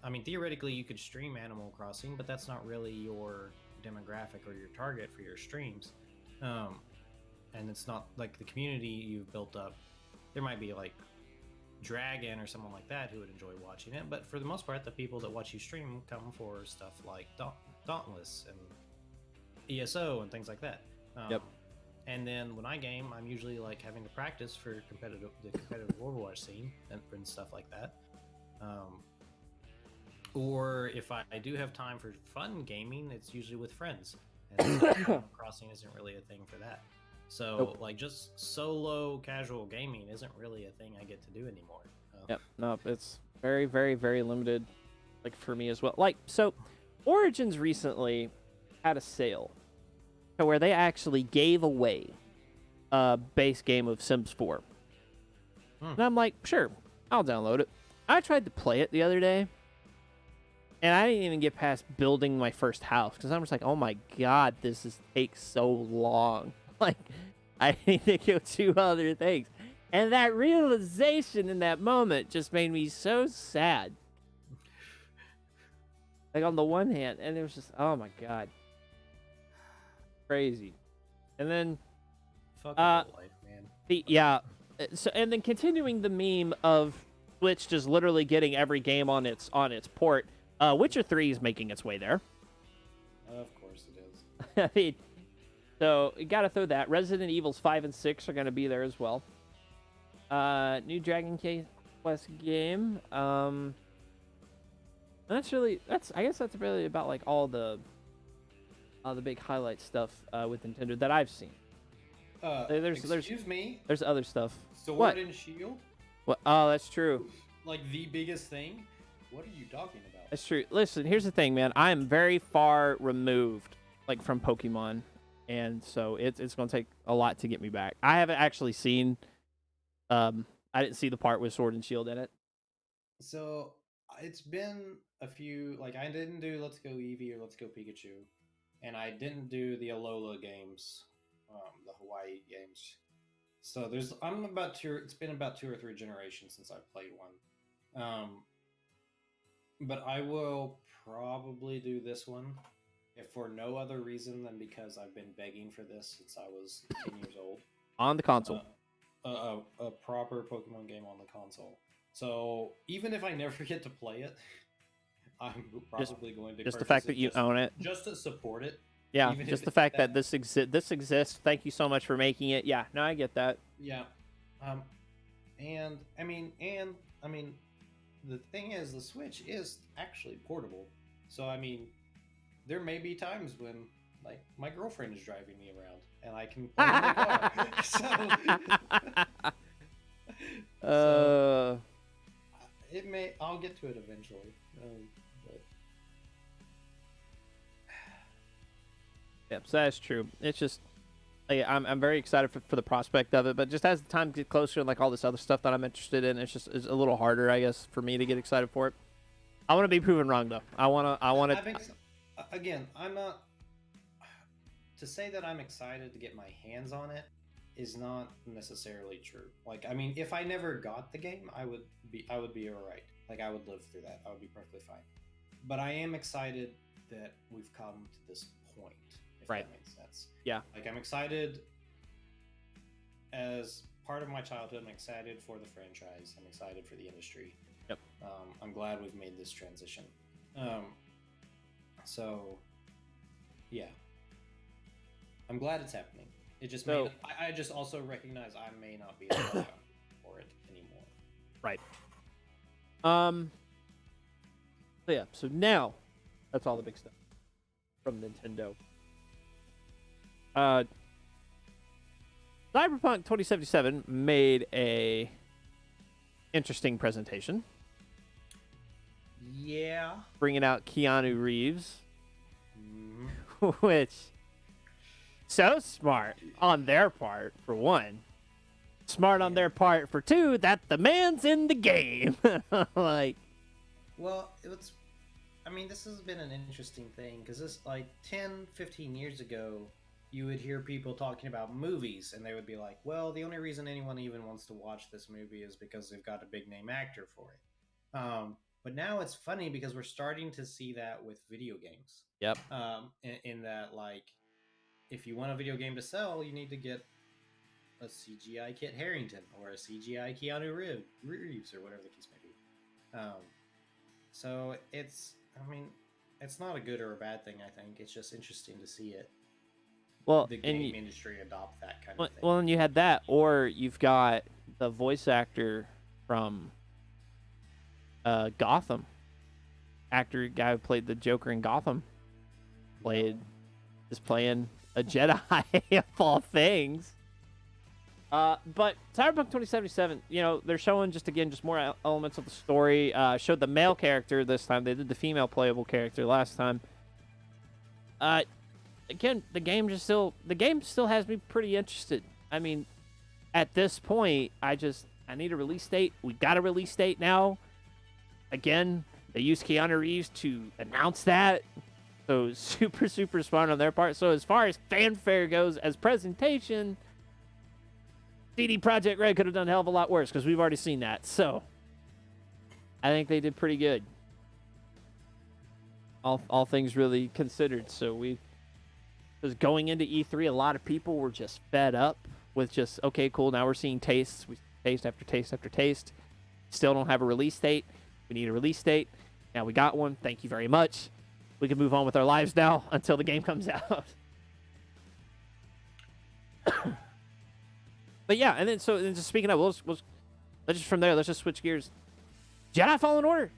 I mean, theoretically, you could stream Animal Crossing, but that's not really your demographic or your target for your streams. And it's not like the community you've built up. There might be like Dragon or someone like that who would enjoy watching it, but for the most part, the people that watch you stream come for stuff like Dauntless and ESO and things like that. Yep. And then when I game, I'm usually like having to practice for the competitive Overwatch scene and stuff like that. Or if I do have time for fun gaming, it's usually with friends. And Animal Crossing isn't really a thing for that. So Nope. like just solo casual gaming isn't really a thing I get to do anymore. Yep. No, it's very, very, very limited. Like for me as well. Like so, Origins recently had a sale, to where they actually gave away a base game of Sims 4. And I'm like, sure, I'll download it. I tried to play it the other day, and I didn't even get past building my first house because I'm just like, oh my god, takes so long. Like, I need to go do other things. And that realization in that moment just made me so sad. Like, on the one hand, and it was just, oh my god. Crazy. And then Fuck life, man. so and then continuing the meme of Switch just literally getting every game on its port. Witcher 3 is making its way there. Of course it is. I mean, so you gotta throw that. Resident Evils 5 and 6 are gonna be there as well. New Dragon Quest game. I guess that's really about like all the big highlight stuff with Nintendo that I've seen. Excuse me? There's other stuff. Sword What? and Shield? What? Oh, that's true. Like the biggest thing? What are you talking about? That's true. Listen, here's the thing, man. I am very far removed, like, from Pokemon, and so it's gonna take a lot to get me back. I haven't actually seen. I didn't see the part with Sword and Shield in it. So it's been a few. Like I didn't do Let's Go Eevee or Let's Go Pikachu, and I didn't do the Alola games, the Hawaii games. So it's been about 2 or 3 generations since I've played one. But I will probably do this one, if for no other reason than because I've been begging for this since I was 10 years old. On the console. A proper Pokemon game on the console. So even if I never get to play it, I'm probably going to just the fact that you own it, just to support it. Yeah, just the fact that this exists. Thank you so much for making it. Yeah, no, I get that. Yeah, and I mean, the thing is, the Switch is actually portable. So I mean, there may be times when like my girlfriend is driving me around and I can play in the car. So it may. I'll get to it eventually. But... Yep, so that's true. It's just, like, I'm very excited for the prospect of it, but just as the time gets closer and like all this other stuff that I'm interested in, it's a little harder, I guess, for me to get excited for it. I want to be proven wrong though. I want to. Again, I'm not. To say that I'm excited to get my hands on it is not necessarily true. Like, I mean, if I never got the game, I would be alright. Like, I would live through that. I would be perfectly fine. But I am excited that we've come to this point. If that makes sense. Yeah. Like, I'm excited as part of my childhood. I'm excited for the franchise. I'm excited for the industry. Yep. I'm glad we've made this transition. So, yeah. I'm glad it's happening. It just I just also recognize I may not be able to for it anymore. Right. So yeah. So now, that's all the big stuff from Nintendo. Cyberpunk 2077 made a interesting presentation. Yeah. Bringing out Keanu Reeves, Mm-hmm. which so smart on their part for one. Smart on their part for two. That the man's in the game. Like. Well, I mean, this has been an interesting thing because this, like, 10, 15 years ago, you would hear people talking about movies, and they would be like, "Well, the only reason anyone even wants to watch this movie is because they've got a big name actor for it." But now it's funny because we're starting to see that with video games. Yep. In that, like, if you want a video game to sell, you need to get a CGI Kit Harington or a CGI Keanu Reeves or whatever the case may be. So I mean, it's not a good or a bad thing. I think it's just interesting to see it. Well, The and game industry adopt that kind of thing. well, and you had that, or you've got the voice actor from Gotham, guy who played the Joker in Gotham, is playing a Jedi of all things. But Cyberpunk 2077, they're showing just more elements of the story. Showed the male character this time. They did the female playable character last time. Again, the game still has me pretty interested. I mean, at this point, I need a release date. We got a release date now. Again, they used Keanu Reeves to announce that. So super, super smart on their part. So as far as fanfare goes, as presentation, CD Projekt Red could have done a hell of a lot worse because we've already seen that. So I think they did pretty good. All things really considered. So because going into E3, a lot of people were just fed up with just, okay, cool, now we're seeing tastes. We taste after taste after taste. Still don't have a release date. We need a release date. Now we got one. Thank you very much. We can move on with our lives now until the game comes out. But yeah, and then just speaking of, let's just from there, let's just switch gears. Jedi Fallen Order.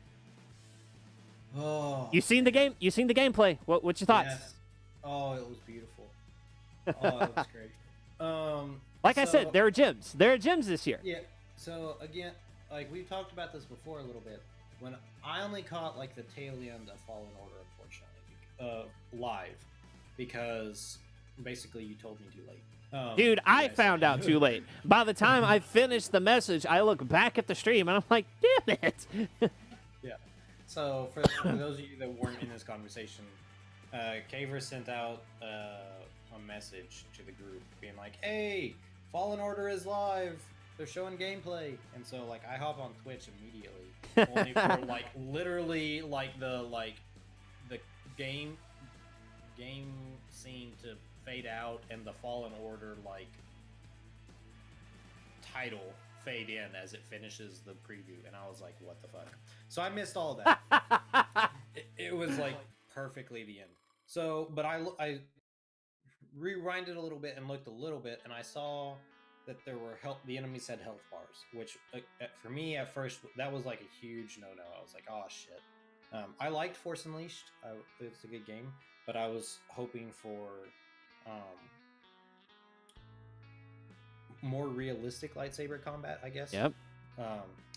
Oh, You seen the game? You seen the gameplay? What's your thoughts? yes. Oh, it was beautiful. Oh, it was great. Like I said, there are gyms. There are gyms this year. Yeah. So again, like we've talked about this before a little bit. When I only caught like the tail end of Fallen Order, unfortunately, live, because basically you told me too late. Dude, I found out too late. By the time I finished the message, I look back at the stream and I'm like, damn it. Yeah. So for those of you that weren't in this conversation, Kaver sent out a message to the group being like, "Hey, Fallen Order is live. They're showing gameplay." And so like I hop on Twitch immediately, only for like literally like the game scene to fade out and the Fallen Order like title fade in as it finishes the preview, and I was like, what the fuck? So I missed all of that. it was like perfectly the end. So but I rewinded a little bit and looked a little bit, and I saw that there were the enemies had health bars, which for me at first that was like a huge no. I was like, oh shit. I liked Force Unleashed. It's a good game, but I was hoping for more realistic lightsaber combat, I guess. Yep.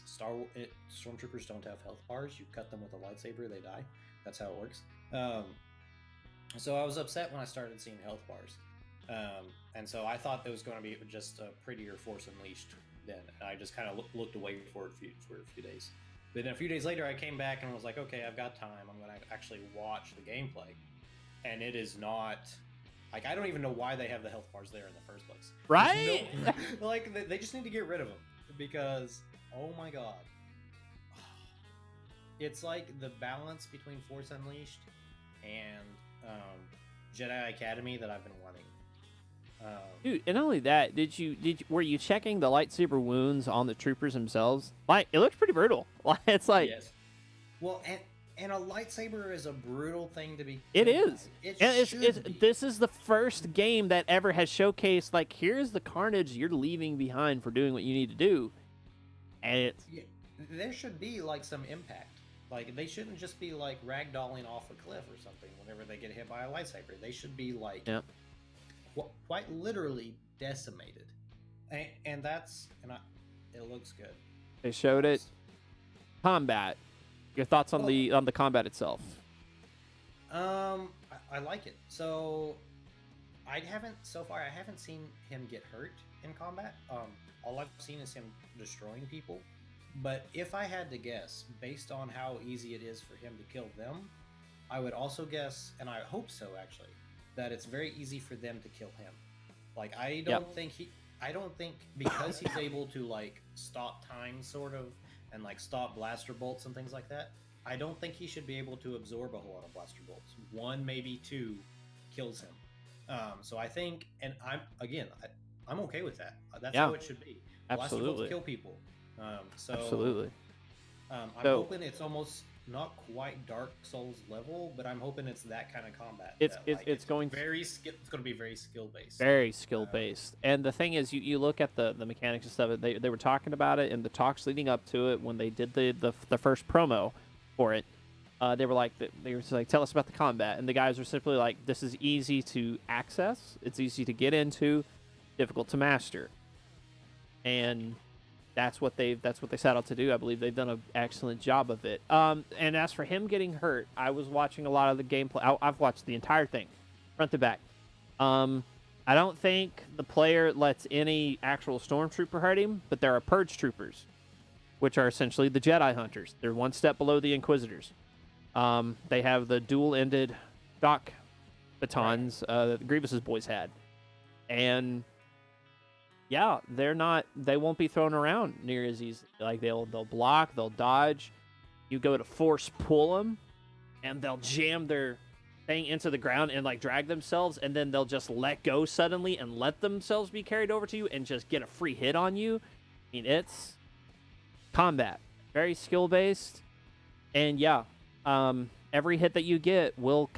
Stormtroopers don't have health bars. You cut them with a lightsaber, they die. That's how it works. So I was upset when I started seeing health bars. And so I thought it was going to be just a prettier Force Unleashed then. And I just kind of looked away for a few days. But then a few days later, I came back and was like, okay, I've got time. I'm going to actually watch the gameplay. And it is not... Like, I don't even know why they have the health bars there in the first place. Right? No, like, they just need to get rid of them. Because, oh my god. It's like the balance between Force Unleashed and Jedi Academy that I've been wanting. Dude, and not only that, were you checking the lightsaber wounds on the troopers themselves? Like, it looks pretty brutal. It's like... Yes. Well, and a lightsaber is a brutal thing to be. It is. Be. This is the first game that ever has showcased, like, here's the carnage you're leaving behind for doing what you need to do. And it's... Yeah, there should be, like, some impact. Like, they shouldn't just be, like, ragdolling off a cliff or something whenever they get hit by a lightsaber. They should be, like, quite literally decimated. And it looks good. They showed it. Combat. Your thoughts on the combat itself? I like it. So I haven't seen him get hurt in combat. All I've seen is him destroying people. But if I had to guess, based on how easy it is for him to kill them, I would also guess, and I hope so actually, that it's very easy for them to kill him. Like I Yep. don't think because he's able to like stop time sort of and like stop blaster bolts and things like that. I don't think he should be able to absorb a whole lot of blaster bolts. One, maybe two, kills him. So I think, and I'm okay with that. That's Yeah. how it should be. Blaster bolts Absolutely. kill people. So Absolutely. I'm So- hoping it's almost not quite Dark Souls level, but I'm hoping it's that kind of combat. It's that, it's like, it's going to it's going to be very skill based. very skill based. And the thing is, you look at the mechanics and stuff. They were talking about it in the talks leading up to it when they did the first promo for it. They were like they were just like, tell us about the combat, and the guys were simply like, this is easy to access, it's easy to get into, difficult to master, and that's what they set out to do. I believe they've done an excellent job of it. And as for him getting hurt, I was watching a lot of the gameplay. I've watched the entire thing, front to back. I don't think the player lets any actual stormtrooper hurt him, but there are purge troopers, which are essentially the Jedi hunters. They're one step below the Inquisitors. They have the dual-ended shock batons that Grievous's boys had, and yeah, they won't be thrown around near as easy. Like they'll block, they'll dodge. You go to force pull them, and they'll jam their thing into the ground and like drag themselves, and then they'll just let go suddenly and let themselves be carried over to you and just get a free hit on you. I mean, it's combat, very skill based, and yeah, every hit that you get will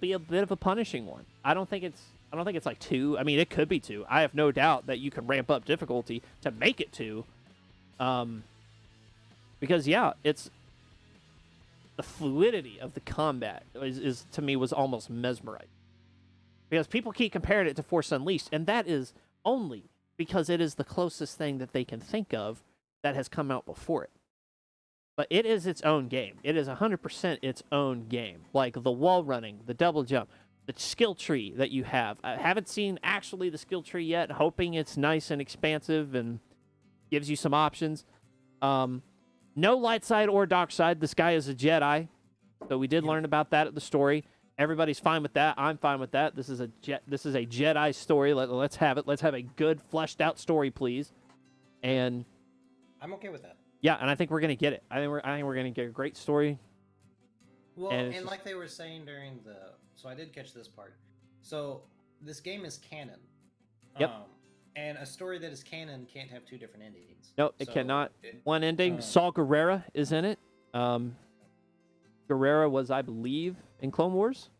be a bit of a punishing one. I don't think it's like 2. I mean, it could be 2. I have no doubt that you can ramp up difficulty to make it 2. Because yeah, it's the fluidity of the combat is to me was almost mesmerizing. Because people keep comparing it to Force Unleashed, and that is only because it is the closest thing that they can think of that has come out before it. But it is its own game. It is 100% its own game. Like the wall running, the double jump, the skill tree that you have. I haven't seen actually the skill tree yet, hoping it's nice and expansive and gives you some options. No light side or dark side. This guy is a Jedi, so we did learn about that at the story. Everybody's fine with that. I'm fine with that. This is a Jedi story. Let's have it. Let's have a good fleshed out story, please. And I'm okay with that. yeah, and I think we're gonna get it. I think we're gonna get a great story. Well, And and like they were saying during so I did catch this part. So this game is canon. Yep. And a story that is canon can't have 2 different endings. No, it So cannot. One ending. Saul Guerrera is in it. Guerrera was, I believe, in Clone Wars.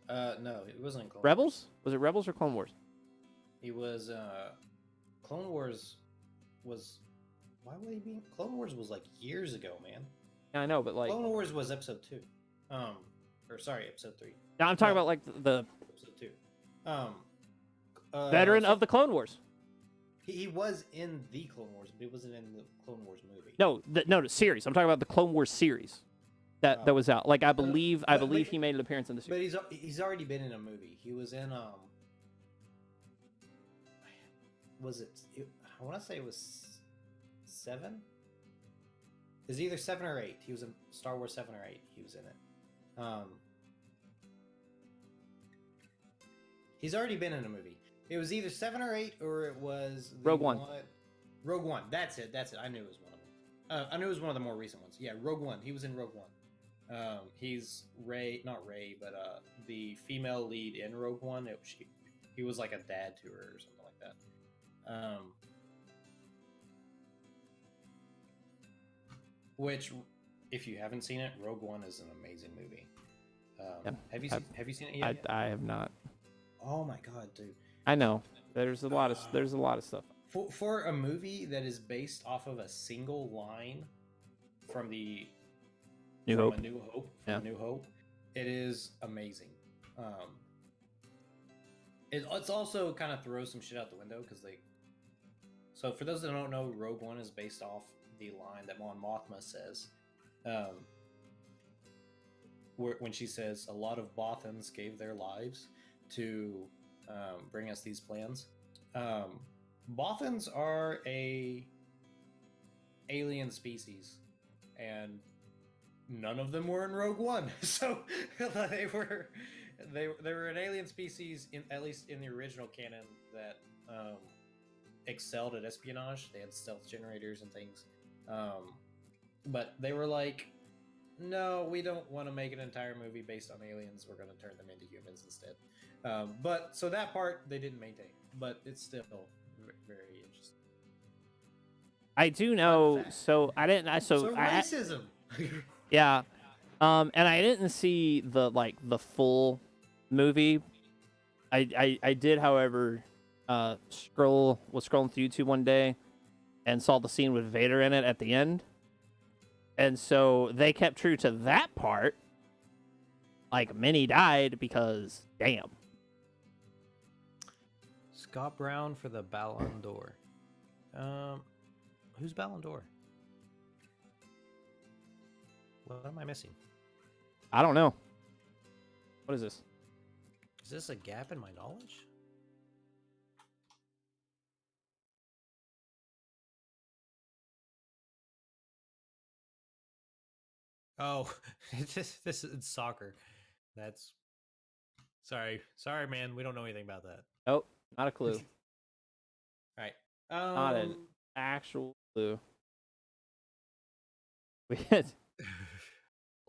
No, it wasn't in Clone Rebels? Was it Rebels or Clone Wars? He was Clone Wars was why would he be? Clone Wars was like years ago, man. Yeah, I know, but like, Clone Wars was episode 2. Or sorry, episode 3. now I'm talking about like the Episode 2. veteran of the Clone Wars. He was in the Clone Wars, but he wasn't in the Clone Wars movie. No, the series. I'm talking about the Clone Wars series that was out. Like I believe he made an appearance in the series. But he's already been in a movie. He was in was it I want to say it was 7? It's either 7 or 8. He was in Star Wars 7 or 8. He was in it. He's already been in a movie. It was either 7 or 8, or it was Rogue One. Rogue One. That's it. I knew it was one of them. I knew it was one of the more recent ones. Yeah, Rogue One. He was in Rogue One. He's Rey, not Rey, but the female lead in Rogue One. He was like a dad to her or something like that. Which, if you haven't seen it, Rogue One is an amazing movie. Yeah, have you seen it yet? I have not. Oh my god, dude! I know there's a lot of stuff. For a movie that is based off of a single line from the New Hope. New Hope, it is amazing. It's also kind of throws some shit out the window because they. So for those that don't know, Rogue One is based off the line that Mon Mothma says, when she says, "A lot of Bothans gave their lives to bring us these plans." Bothans are a alien species, and none of them were in Rogue One, so they were. they were an alien species, at least in the original canon, that excelled at espionage. They had stealth generators and things. But they were like, no, we don't want to make an entire movie based on aliens. We're going to turn them into humans instead. But so that part they didn't maintain, but it's still very interesting. I do know. So I didn't. Racism. Yeah. And I didn't see the full movie. I did, however, was scrolling through YouTube one day and saw the scene with Vader in it at the end. And so they kept true to that part. Like, Minnie died because, damn. Scott Brown for the Ballon d'Or. Who's Ballon d'Or? What am I missing? I don't know. What is this? Is this a gap in my knowledge? Oh, this is soccer. That's sorry, man. We don't know anything about that. Oh, not a clue. All right. Not an actual clue. We had,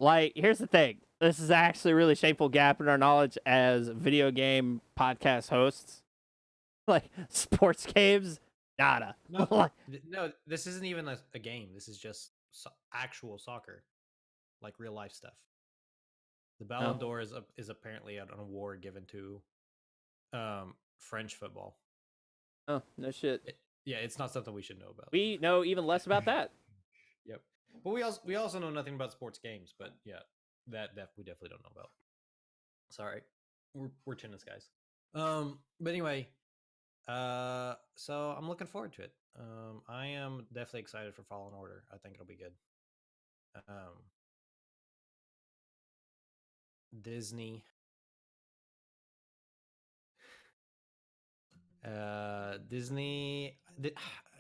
like, here's the thing. This is actually a really shameful gap in our knowledge as video game podcast hosts. Like, sports games, nada. No, no, this isn't even a game. This is just actual soccer, like real life stuff. The Ballon d'Or is apparently an award given to French football. Oh, no shit. It's not something we should know about. We know even less about that. Yep. But we also know nothing about sports games, but yeah, that we definitely don't know about. Sorry. We're tennis guys. But anyway, so I'm looking forward to it. I am definitely excited for Fallen Order. I think it'll be good. Disney. Disney.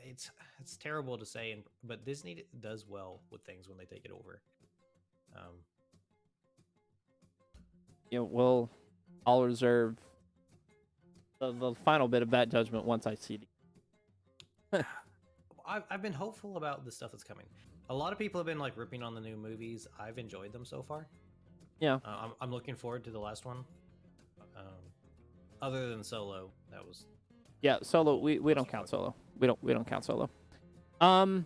It's terrible to say, but Disney does well with things when they take it over. Well, I'll reserve the final bit of that judgment once I see it. I've been hopeful about the stuff that's coming. A lot of people have been like ripping on the new movies. I've enjoyed them so far. Yeah. I'm looking forward to the last one. Other than Solo, that was. Yeah, Solo. We don't count Solo. We don't count Solo. So.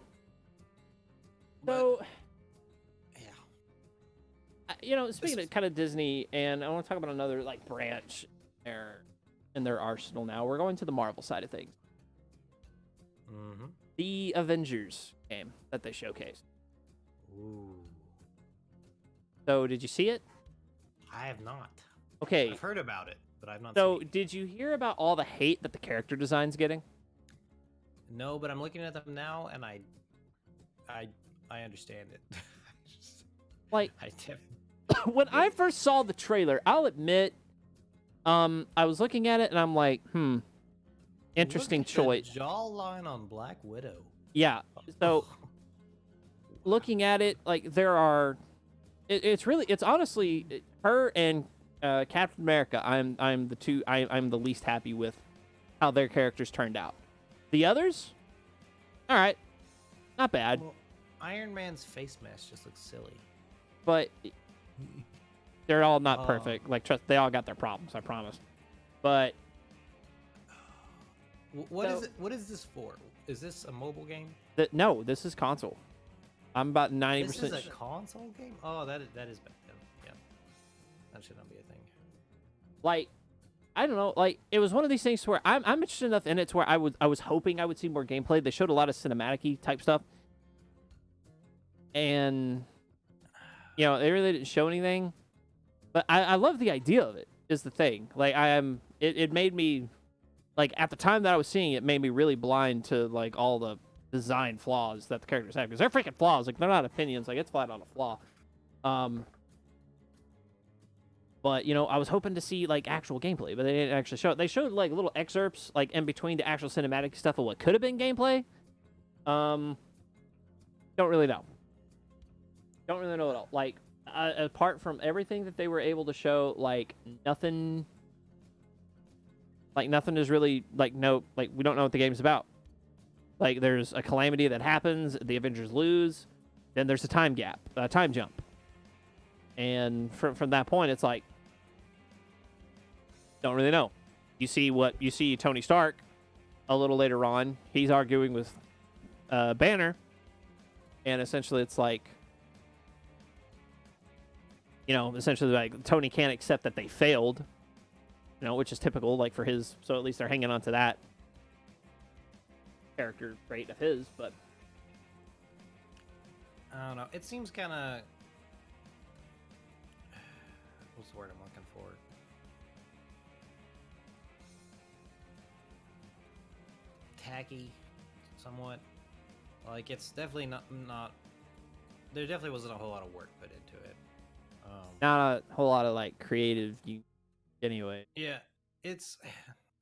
Yeah. Speaking of kind of Disney, and I want to talk about another like branch in their arsenal now. We're going to the Marvel side of things. Mm-hmm. The Avengers game that they showcased. Ooh. So, did you see it? I have not. Okay. I've heard about it, but I've not So, seen it. did you hear about all the hate that the character design's getting? No, but I'm looking at them now, and I understand it. Like, when I first saw the trailer, I'll admit, I was looking at it, and I'm like, interesting choice. The jawline on Black Widow. Yeah. So, looking at it, like, there are... It's honestly her and Captain America. I'm the least happy with how their characters turned out. The others, all right, not bad. Well, Iron Man's face mask just looks silly, but they're all not perfect. Like, trust, they all got their problems. I promise. But what is this for? Is this a mobile game? No, this is console. I'm about 90%. This is a console game? Oh, that is bad. Yeah, that should not be a thing. Like, I don't know. Like, it was one of these things where I'm interested enough in it to where I was hoping I would see more gameplay. They showed a lot of cinematic-y type stuff, and they really didn't show anything. But I love the idea of it. Is the thing. Like, it made me, like, at the time that I was seeing it, made me really blind to like all the design flaws that the characters have, because they're freaking flaws. Like, they're not opinions. Like, it's flat on a flaw. But I was hoping to see like actual gameplay, but they didn't actually show it. They showed like little excerpts like in between the actual cinematic stuff of what could have been gameplay. Don't really know. Don't really know at all. Like, apart from everything that they were able to show, nothing, nothing is really no, we don't know what the game's about. Like there's a calamity that happens, the Avengers lose, then there's a time gap, a time jump, and from that point, it's like don't really know. You see Tony Stark a little later on. He's arguing with Banner, and essentially it's like, essentially like Tony can't accept that they failed, which is typical, like for his. So at least they're hanging on to that character trait of his, but I don't know. It seems kind of what's the word I'm looking for? Tacky, somewhat. Like it's definitely not. There definitely wasn't a whole lot of work put into it. not a whole lot of creative. Anyway. Yeah, it's.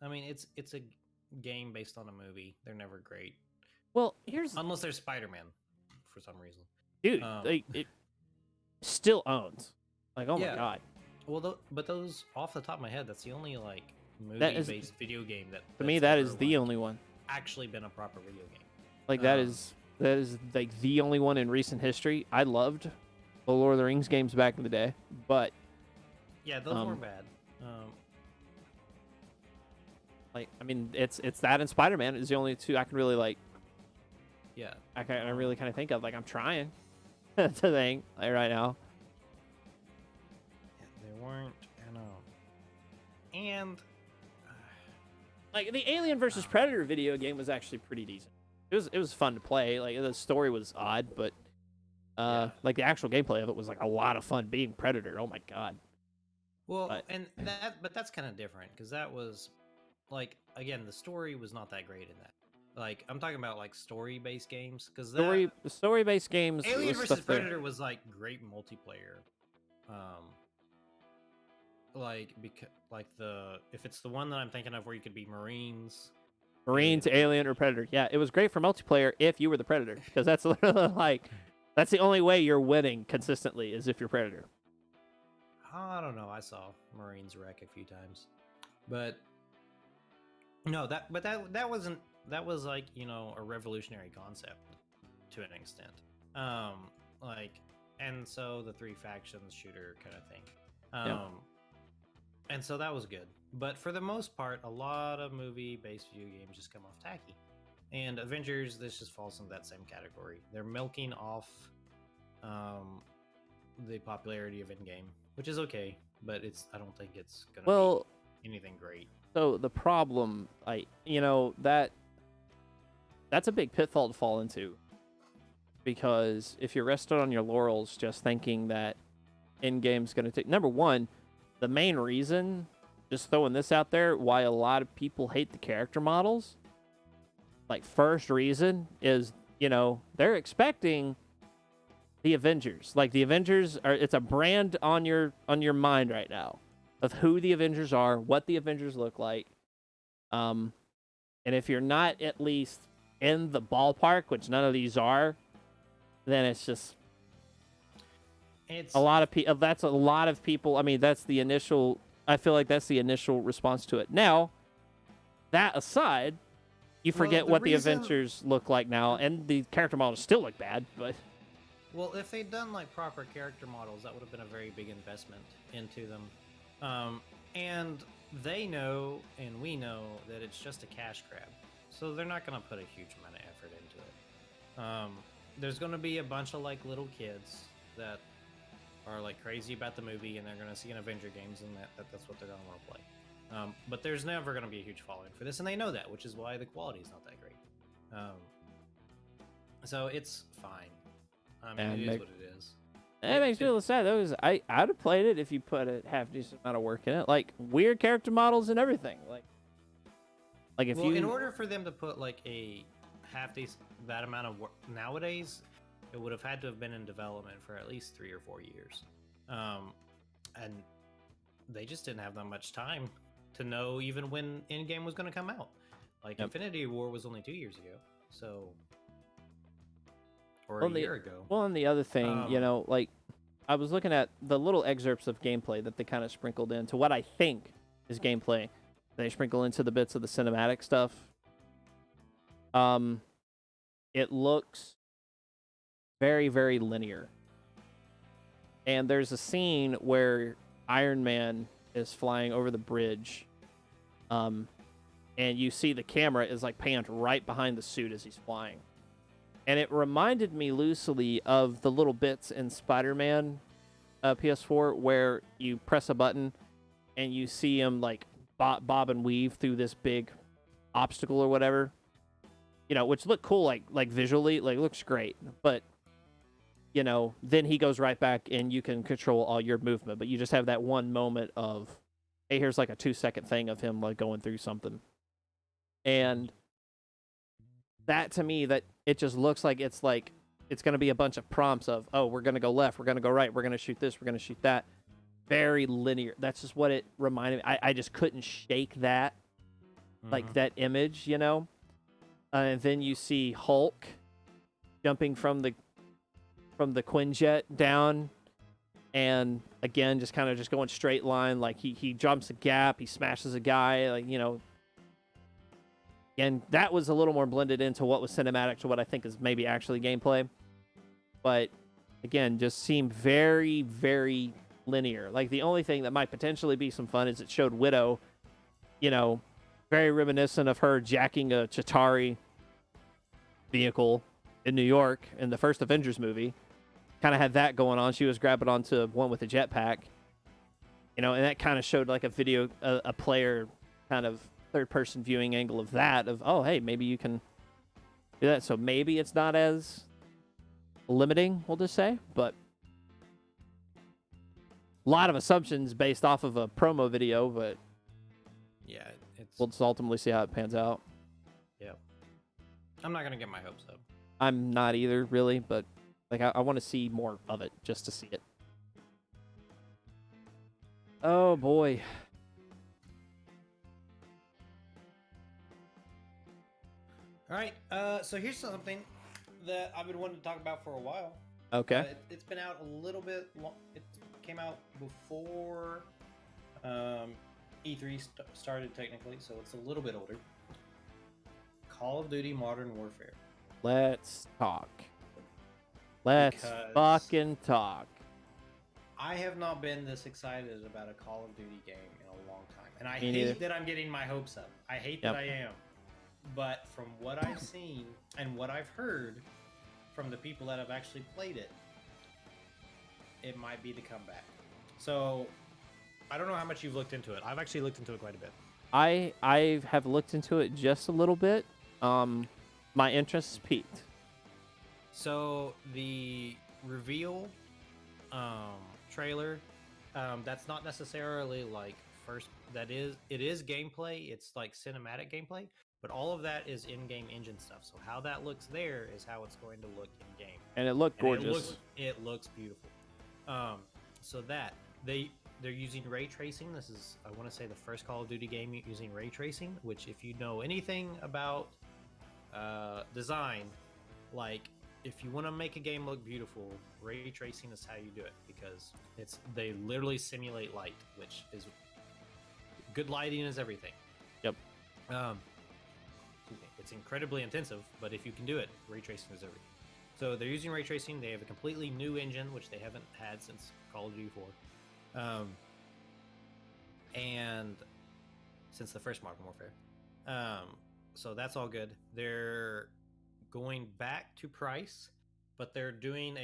I mean, it's a game based on a movie. They're never great. Well, unless there's Spider-Man, for some reason. Dude, it still owns. Oh my god. Well, but those off the top of my head, that's the only movie-based video game that. To me, that is the only one. Actually, been a proper video game. That is the only one in recent history. I loved the Lord of the Rings games back in the day, but yeah, those weren't bad. I mean, it's that and Spider-Man is the only two I can really Yeah, I really kind of think of. I'm trying to think right now. Yeah, they weren't, and the Alien versus Predator video game was actually pretty decent. It was fun to play. The story was odd, but the actual gameplay of it was a lot of fun. Being Predator, oh my god. Well, but that's kind of different because that was again, the story was not that great in that. I'm talking about story-based games because story-based games. Alien vs Predator was great multiplayer. If it's the one that I'm thinking of where you could be Marines, Alien, or Predator. Yeah, it was great for multiplayer if you were the Predator because that's literally that's the only way you're winning consistently is if you're Predator. I don't know. I saw Marines wreck a few times, but no, that wasn't. That was a revolutionary concept to an extent. And so the three factions shooter kind of thing. And so that was good. But for the most part, a lot of movie-based video games just come off tacky. And Avengers, this just falls into that same category. They're milking off the popularity of Endgame, which is okay, but I don't think it's gonna be anything great. So the problem, that's a big pitfall to fall into. Because if you're rested on your laurels just thinking that Endgame's going to take... Number one, the main reason, just throwing this out there, why a lot of people hate the character models, first reason is, they're expecting the Avengers. The Avengers it's a brand on your mind right now of who the Avengers are, what the Avengers look like. And if you're not at least in the ballpark, which none of these are, then it's just a lot of people. That's a lot of people. I mean, that's the initial. I feel like that's the initial response to it. Now, that aside, you forget what the Avengers look like now, and the character models still look bad. But if they'd done proper character models, that would have been a very big investment into them. And they know, and we know that it's just a cash grab, so they're not going to put a huge amount of effort into it. There's going to be a bunch of little kids that are crazy about the movie, and they're going to see an Avenger games, and that's what they're going to want to play. But there's never going to be a huge following for this, and they know that, which is why the quality is not that great. So it's fine. I mean, it is what it is. It makes me a little sad though. I'd have played it if you put a half decent amount of work in it, weird character models and everything. In order for them to put a half decent that amount of work nowadays, it would have had to have been in development for at least 3 or 4 years, and they just didn't have that much time to know even when Endgame was going to come out. Infinity War was only 2 years ago, so. Or a year ago. Well, and the other thing, I was looking at the little excerpts of gameplay that they kind of sprinkled into what I think is gameplay. They sprinkle into the bits of the cinematic stuff. It looks very, very linear. And there's a scene where Iron Man is flying over the bridge. And you see the camera is like panned right behind the suit as he's flying. And it reminded me loosely of the little bits in Spider-Man PS4 where you press a button and you see him like bob and weave through this big obstacle or whatever. You know, which look cool like visually, like looks great. But you know, then he goes right back and you can control all your movement, but you just have that one moment of, hey, here's like a 2-second thing of him like going through something. And that to me, that it just looks like it's going to be a bunch of prompts of, oh, we're going to go left, we're going to go right, we're going to shoot this, we're going to shoot that. Very linear. That's just what it reminded me. I just couldn't shake that, like that image, you know? And then you see Hulk jumping from the Quinjet down, and again just kind of just going straight line, like he jumps a gap, he smashes a guy, like, you know. And that was a little more blended into what was cinematic to what I think is maybe actually gameplay. But again, just seemed very, very linear. Like the only thing that might potentially be some fun is it showed Widow, you know, very reminiscent of her jacking a Chitauri vehicle in New York in the first Avengers movie. Kind of had that going on. She was grabbing onto one with a jetpack, you know, and that kind of showed like a player kind of third-person viewing angle of that, of, oh, hey, maybe you can do that. So maybe it's not as limiting, we'll just say, but a lot of assumptions based off of a promo video, but yeah, we'll just ultimately see how it pans out. Yeah. I'm not going to get my hopes up. I'm not either, really, but like I want to see more of it just to see it. Oh, boy. All right, so here's something that I've been wanting to talk about for a while. Okay. It's been out a little bit long. It came out before E3 started, technically, so it's a little bit older. Call of Duty Modern Warfare. Let's talk. Let's fucking talk. I have not been this excited about a Call of Duty game in a long time. And I hate that I'm getting my hopes up. I hate that I am. But from what I've seen and what I've heard from the people that have actually played it, it might be the comeback. So, I don't know how much you've looked into it. I've actually looked into it quite a bit. I have looked into it just a little bit. My interest is piqued. So, the reveal trailer, that's not necessarily like it is gameplay. It's like cinematic gameplay. But all of that is in-game engine stuff. So how that looks there is how it's going to look in-game. And it looked gorgeous. It looks beautiful. So that they're using ray tracing. This is, I want to say, the first Call of Duty game using ray tracing. Which, if you know anything about design, like if you want to make a game look beautiful, ray tracing is how you do it, because they literally simulate light, which is good. Lighting is everything. Yep. It's incredibly intensive, but if you can do it, ray tracing is everything. So they're using ray tracing. They have a completely new engine, which they haven't had since Call of Duty 4, and since the first Modern Warfare. So that's all good. They're going back to price, but they're doing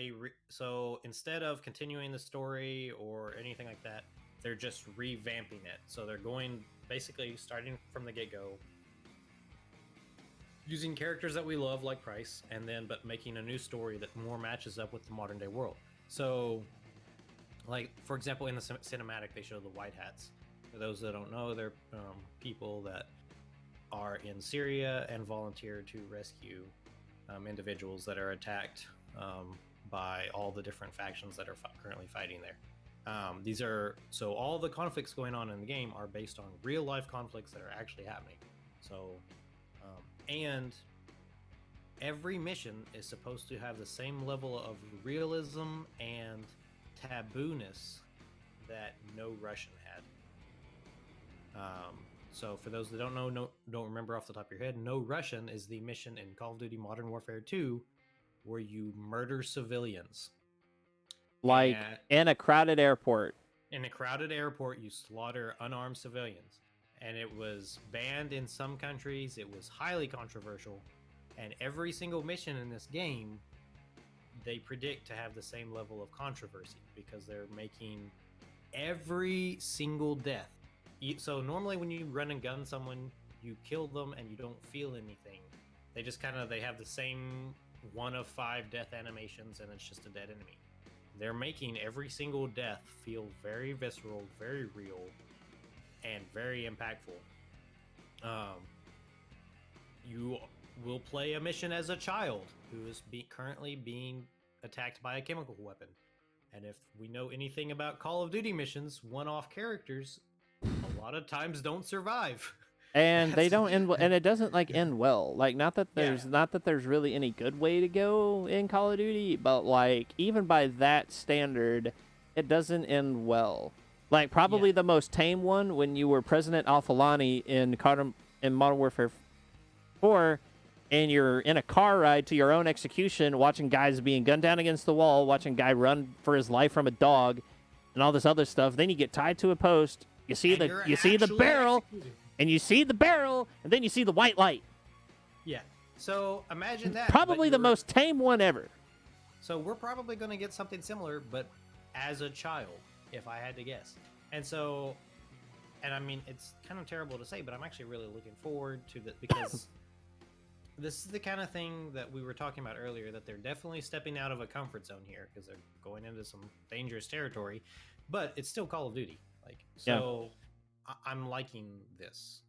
so instead of continuing the story or anything like that, they're just revamping it. So they're going basically starting from the get-go, using characters that we love like Price, and then but making a new story that more matches up with the modern day world. So, like, for example, in the cinematic, they show the White Hats. For those that don't know, they're people that are in Syria and volunteer to rescue individuals that are attacked by all the different factions that are currently fighting there. So all the conflicts going on in the game are based on real life conflicts that are actually happening. So, and every mission is supposed to have the same level of realism and tabooness that no Russian had. So for those that don't remember off the top of your head, No Russian is the mission in Call of Duty Modern Warfare 2 where you murder civilians. Like And in a crowded airport. in a crowded airport, you slaughter unarmed civilians. And it was banned in some countries. It was highly controversial. And every single mission in this game, they predict to have the same level of controversy because they're making every single death. So normally when you run and gun someone, you kill them and you don't feel anything. They just they have the same 1 of 5 death animations and it's just a dead enemy. They're making every single death feel very visceral, very real, and very impactful. You will play a mission as a child who is currently being attacked by a chemical weapon. And if we know anything about Call of Duty missions, one-off characters a lot of times don't survive. And they don't end and it doesn't end well. Not that there's really any good way to go in Call of Duty, but even by that standard, it doesn't end well. Probably the most tame one when you were President Al-Falani in Modern Warfare 4, and you're in a car ride to your own execution, watching guys being gunned down against the wall, watching a guy run for his life from a dog, and all this other stuff. Then you get tied to a post. You see the barrel. Executed. And you see the barrel, and then you see the white light. Yeah. So imagine that. Probably the most tame one ever. So we're probably going to get something similar, but as a child, if I had to guess. And I mean, it's kind of terrible to say, but I'm actually really looking forward to that because this is the kind of thing that we were talking about earlier, that they're definitely stepping out of a comfort zone here because they're going into some dangerous territory, but it's still Call of Duty. Yeah. I'm liking this.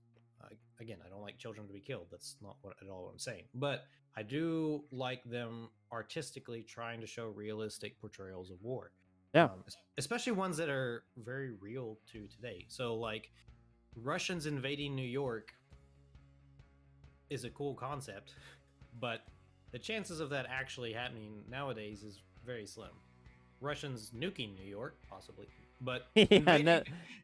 Again, I don't like children to be killed. That's not at all what I'm saying. But I do like them artistically trying to show realistic portrayals of war. Yeah. Especially ones that are very real to today. So, Russians invading New York is a cool concept, but the chances of that actually happening nowadays is very slim. Russians nuking New York, possibly. But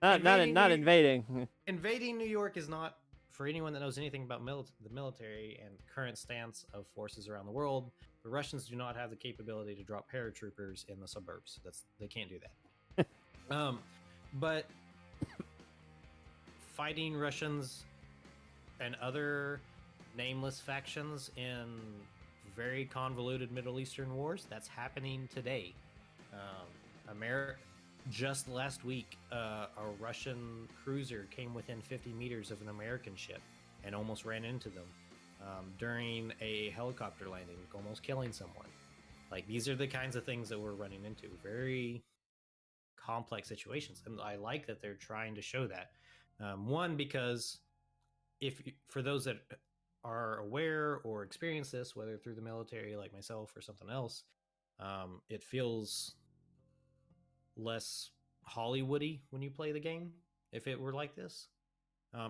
not invading. Invading New York is not, for anyone that knows anything about the military and current stance of forces around the world. The Russians do not have the capability to drop paratroopers in the suburbs. They can't do that. But fighting Russians and other nameless factions in very convoluted Middle Eastern wars, that's happening today. Just last week, a Russian cruiser came within 50 meters of an American ship and almost ran into them during a helicopter landing, almost killing someone. These are the kinds of things that we're running into. Very complex situations. And I like that they're trying to show that. One, because for those that are aware or experience this, whether through the military like myself or something else, it feels less Hollywoody when you play the game if it were like this.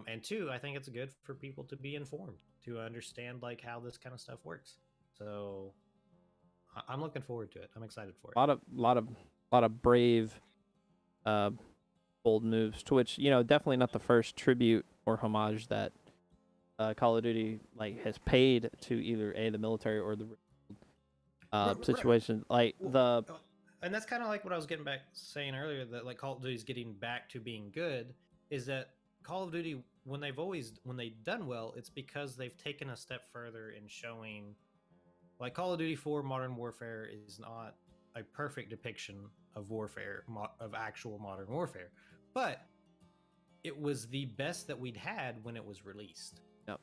And two, I think it's good for people to be informed, to understand how this kind of stuff works. So I'm looking forward to it. I'm excited for it. A lot of brave, bold moves. To which definitely not the first tribute or homage that Call of Duty has paid to either the military or the situation. And that's kind of what I was getting back saying earlier, that Call of Duty is getting back to being good, is that Call of Duty, when they've done well, it's because they've taken a step further in showing, Call of Duty 4 Modern Warfare is not a perfect depiction of warfare, of actual modern warfare, but it was the best that we'd had when it was released. Yep.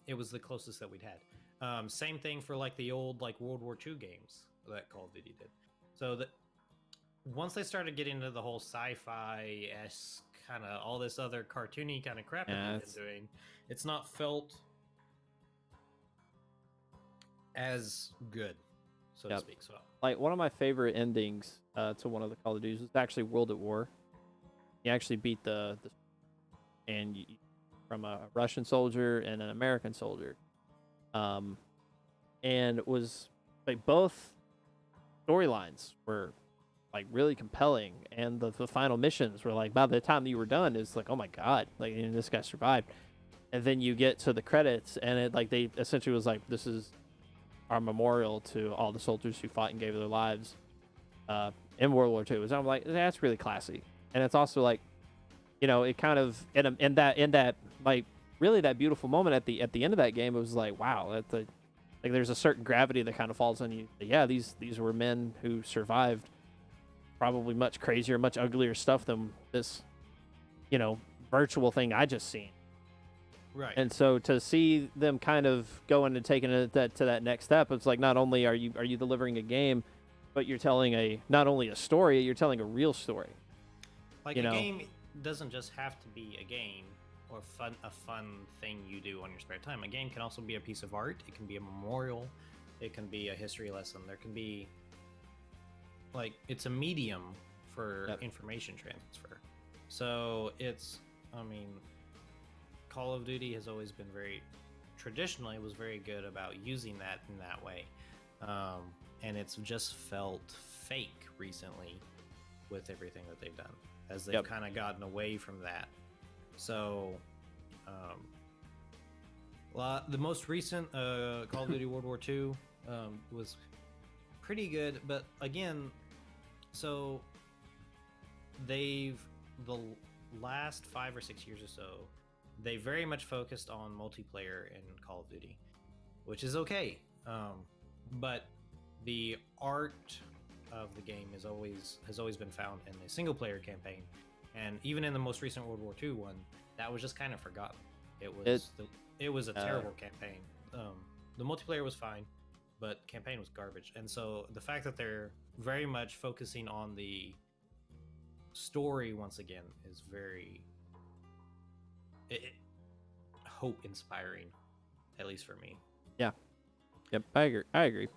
It was the closest that we'd had. Same thing for the old World War II games that Call of Duty did. So that once they started getting into the whole sci-fi-esque kind of all this other cartoony kind of crap that they've been doing, it's not felt as good, so to speak. So one of my favorite endings to one of the Call of Duties was actually World at War. You actually beat and from a Russian soldier and an American soldier, and it was both storylines were like really compelling, and the final missions were like by the time you were done, it's like, oh my god, like this guy survived. And then you get to the credits, and it like they essentially was like, this is our memorial to all the soldiers who fought and gave their lives in World War II. So I'm like, that's really classy, and it's also like, it kind of in that like really that beautiful moment at the end of that game. It was like, wow, like there's a certain gravity that kind of falls on you. Yeah, these were men who survived probably much crazier, much uglier stuff than this, virtual thing I just seen. Right. And so to see them kind of going and taking it to that next step, it's like not only are you delivering a game, but you're telling not only a story, you're telling a real story. Like a game doesn't just have to be a game or a fun thing you do on your spare time. A game can also be a piece of art. It can be a memorial. It can be a history lesson. There can be it's a medium for information transfer. So Call of Duty has always been traditionally was very good about using that in that way. And it's just felt fake recently with everything that they've done, as they've kind of gotten away from that. So, the most recent Call of Duty World War II was pretty good, but again, so the last 5 or 6 years or so, they very much focused on multiplayer in Call of Duty, which is okay. But the art of the game has always been found in the single player campaign, and even in the most recent World War II one, that was just kind of forgotten. It was a terrible campaign. The multiplayer was fine, but campaign was garbage. And so the fact that they're very much focusing on the story once again is very hope inspiring, at least for me. Yeah. Yep, I agree.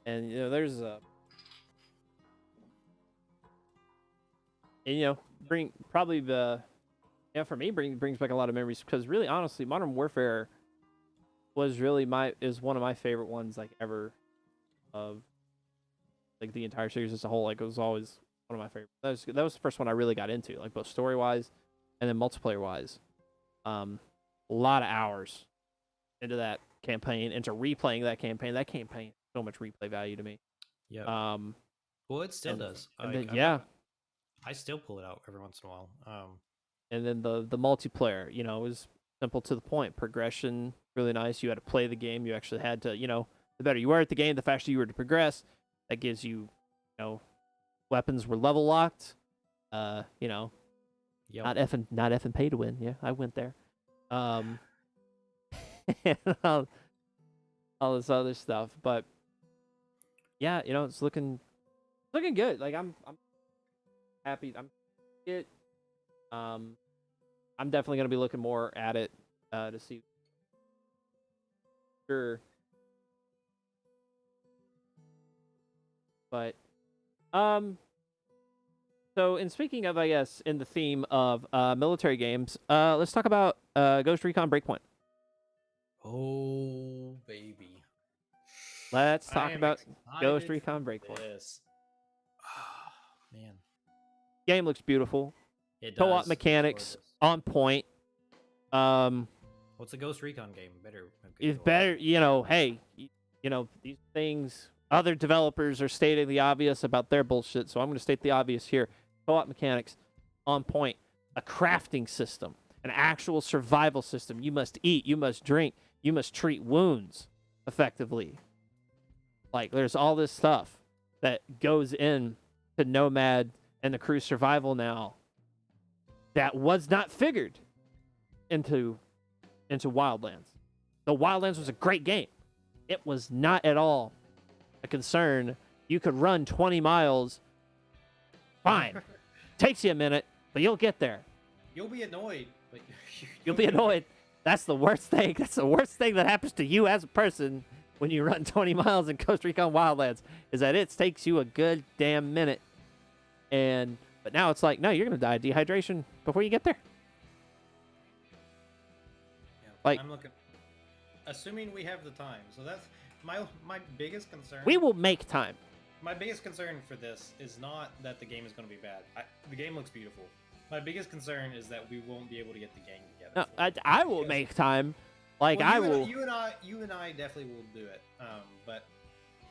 And there's bring probably the for me brings back a lot of memories, because really honestly, Modern Warfare was really is one of my favorite ones like ever, of like the entire series as a whole. Like it was always one of my favorites. That was the first one I really got into, like both story wise and then multiplayer wise. A lot of hours into that campaign, into replaying that campaign. That campaign so much replay value to me. Yeah. Well, it still does. And then, I still pull it out every once in a while. And then the multiplayer, was simple to the point. Progression, really nice. You had to play the game. You actually had to, the better you were at the game, the faster you were to progress. That gives you, weapons were level locked. Not effing pay to win. Yeah, I went there. And all this other stuff, but yeah, it's looking good. Like I'm happy. I'm definitely gonna be looking more at it to see. Sure. But so in speaking of, I guess, in the theme of military games, let's talk about Ghost Recon Breakpoint. Oh baby. Let's talk about Ghost Recon Breakpoint. Yes. Oh, man. Game looks beautiful. It does. Co-op mechanics on point. What's a Ghost Recon game? It's better, hey, these things, other developers are stating the obvious about their bullshit, so I'm going to state the obvious here. Co-op mechanics on point. A crafting system. An actual survival system. You must eat. You must drink. You must treat wounds effectively. Like, there's all this stuff that goes in to Nomad and the crew's survival now that was not figured into Wildlands. The Wildlands was a great game. It was not at all a concern. You could run 20 miles. Fine. Takes you a minute, but you'll get there. You'll be annoyed. But you'll be annoyed. That's the worst thing. That's the worst thing that happens to you as a person when you run 20 miles in Ghost Recon Wildlands, is that it takes you a good damn minute. But now it's like, no, you're going to die of dehydration before you get there. Yeah, like, I'm looking, assuming we have the time. So that's my biggest concern. We will make time. my biggest concern for this is not that the game is going to be bad. The game looks beautiful. My biggest concern is that we won't be able to get the gang together. No, I will make time. Like well, I will. You and I definitely will do it. But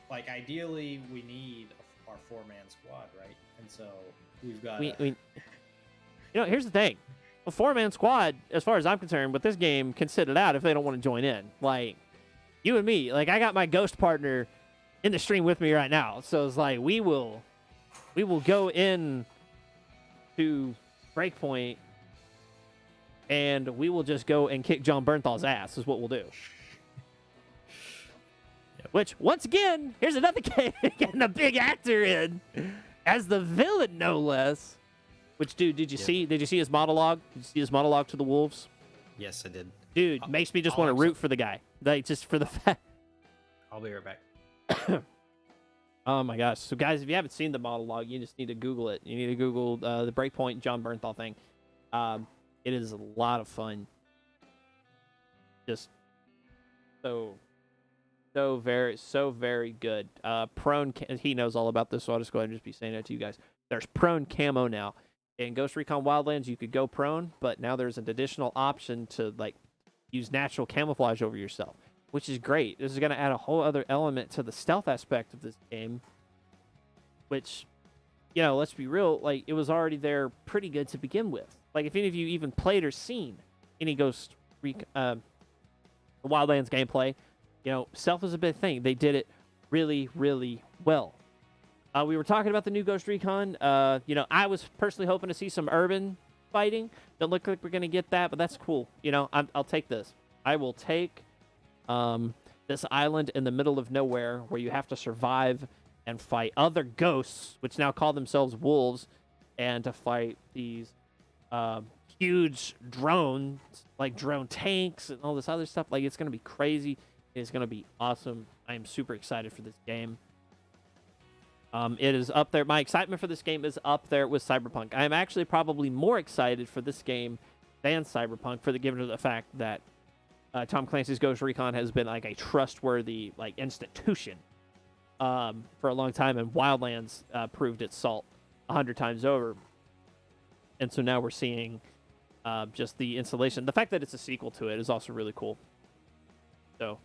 like ideally, we need our 4-man squad, right? And so we've got. Here's the thing: a 4-man squad, as far as I'm concerned, with this game, can sit it out if they don't want to join in. Like you and me. Like I got my ghost partner in the stream with me right now, so it's like we will go in to Breakpoint, and we will just go and kick John Bernthal's ass. Is what we'll do. Yep. Which, once again, here's another game getting a big actor in as the villain, no less. Which, dude, did you see his monologue? Did you see his monologue to the Wolves? Yes, I did. Dude, makes me just want to root for the guy. Like, just for the fact. I'll be right back. Oh my gosh. So guys, if you haven't seen the monologue, you just need to Google it. You need to Google the Breakpoint John Bernthal thing. It is a lot of fun. Just so very good. Prone, he knows all about this, so I'll just go ahead and just be saying that to you guys. There's prone camo now. In Ghost Recon Wildlands, you could go prone, but now there's an additional option to like use natural camouflage over yourself, which is great. This is going to add a whole other element to the stealth aspect of this game, which, let's be real, like, it was already there pretty good to begin with. Like, if any of you even played or seen any Ghost Recon Wildlands gameplay, stealth is a big thing. They did it really, really well. We were talking about the new Ghost Recon. I was personally hoping to see some urban fighting. Don't look like we're going to get that, but that's cool. I'll take this. I will take this island in the middle of nowhere where you have to survive and fight other ghosts, which now call themselves wolves, and to fight these huge drones, like drone tanks and all this other stuff. Like, it's going to be crazy. It's going to be awesome. I am super excited for this game. It is up there. My excitement for this game is up there with Cyberpunk. I am actually probably more excited for this game than Cyberpunk, given the fact that Tom Clancy's Ghost Recon has been like a trustworthy institution for a long time, and Wildlands proved its salt 100 times over. And so now we're seeing just the installation. The fact that it's a sequel to it is also really cool. So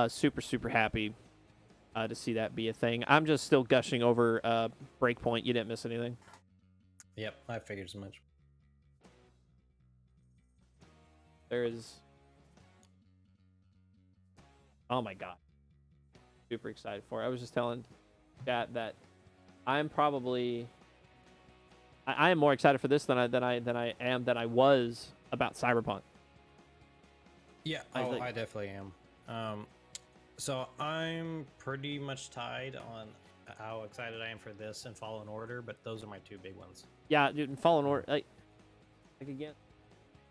super, super happy to see that be a thing. I'm just still gushing over Breakpoint. You didn't miss anything. Yep, I figured as much. There is... Oh my god. Super excited for it. I was just telling chat that I'm probably... I am more excited for this than I was about Cyberpunk. Yeah, I definitely am. So I'm pretty much tied on how excited I am for this and Fallen Order, but those are my two big ones. Yeah, dude, and Fallen Order, like again,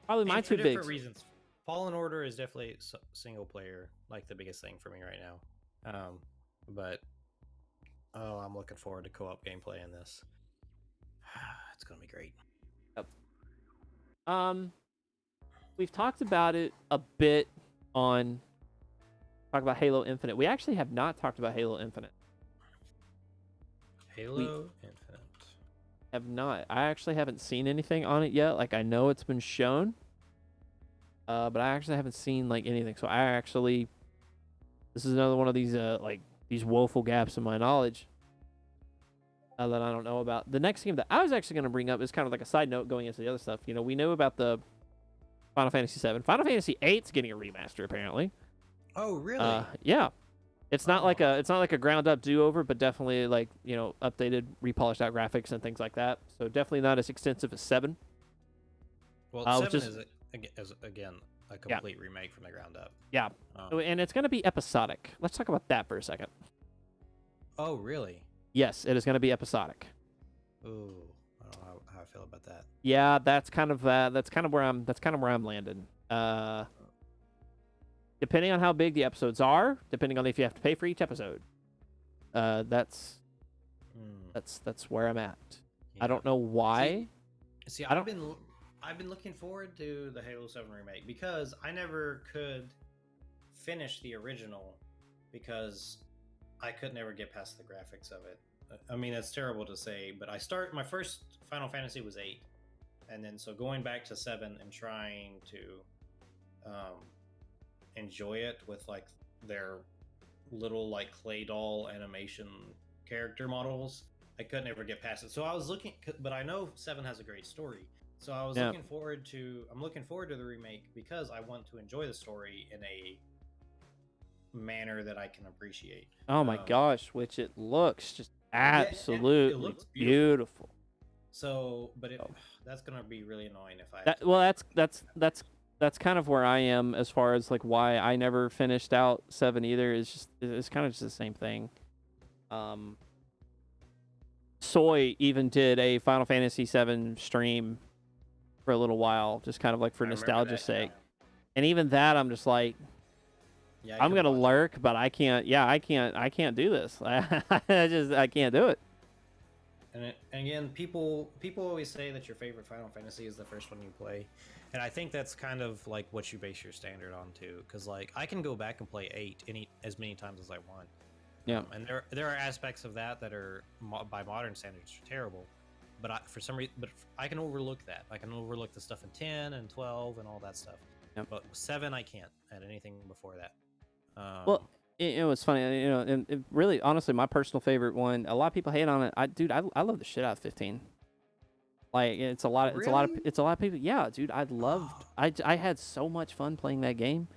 probably my two big different reasons. Fallen Order is definitely single player, like the biggest thing for me right now. But I'm looking forward to co-op gameplay in this. It's gonna be great. Yep. We've talked about it a bit on talk about Halo Infinite. We actually have not talked about Halo Infinite. Infinite. Have not. I actually haven't seen anything on it yet. Like, I know it's been shown, but I actually haven't seen like anything. So this is another one of these these woeful gaps in my knowledge that I don't know about. The next game that I was actually going to bring up is kind of like a side note going into the other stuff. We knew about the Final Fantasy VII. Final Fantasy VIII's getting a remaster apparently. Oh, really? Yeah. It's not like a ground up do over, but definitely updated, repolished out graphics and things like that. So definitely not as extensive as 7. Well, 7 is again a complete remake from the ground up. Yeah. And it's going to be episodic. Let's talk about that for a second. Oh, really? Yes, it is going to be episodic. Ooh, I don't know how I feel about that. Yeah, that's kind of where I'm landing. Depending on how big the episodes are, depending on if you have to pay for each episode, that's where I'm at. Yeah. I don't know why. See, I've been looking forward to the Halo 7 remake because I never could finish the original because I could never get past the graphics of it. I mean, it's terrible to say, but my first Final Fantasy was 8, and then so going back to 7 and trying to enjoy it with like their little like clay doll animation character models, I couldn't ever get past it. So I was looking, but I know 7 has a great story. So I was Yeah. I'm looking forward to the remake because I want to enjoy the story in a manner that I can appreciate. Oh my gosh, which it looks just absolutely it looks beautiful. So, but Oh. that's gonna be really annoying if I. Well, that's kind of where I am as far as like why I never finished out 7 either. It's kind of just the same thing. Soy even did a Final Fantasy 7 stream for a little while, just kind of like for nostalgia's sake. And even that, I'm just like, yeah, I'm gonna lurk, but I can't. Yeah, I can't do this. I can't do it. And again, people always say that your favorite Final Fantasy is the first one you play, and I think that's kind of like what you base your standard on too. Because like I can go back and play 8 as many times as I want. Yeah. And there are aspects of that are by modern standards terrible, but for some reason, I can overlook that. I can overlook the stuff in 10 and 12 and all that stuff. Yep. But 7, I can't at anything before that. Well, it was funny, you know, and it really, honestly, my personal favorite one. A lot of people hate on it. I love the shit out of 15. Like it's a lot of people. Yeah, dude, I had so much fun playing that game.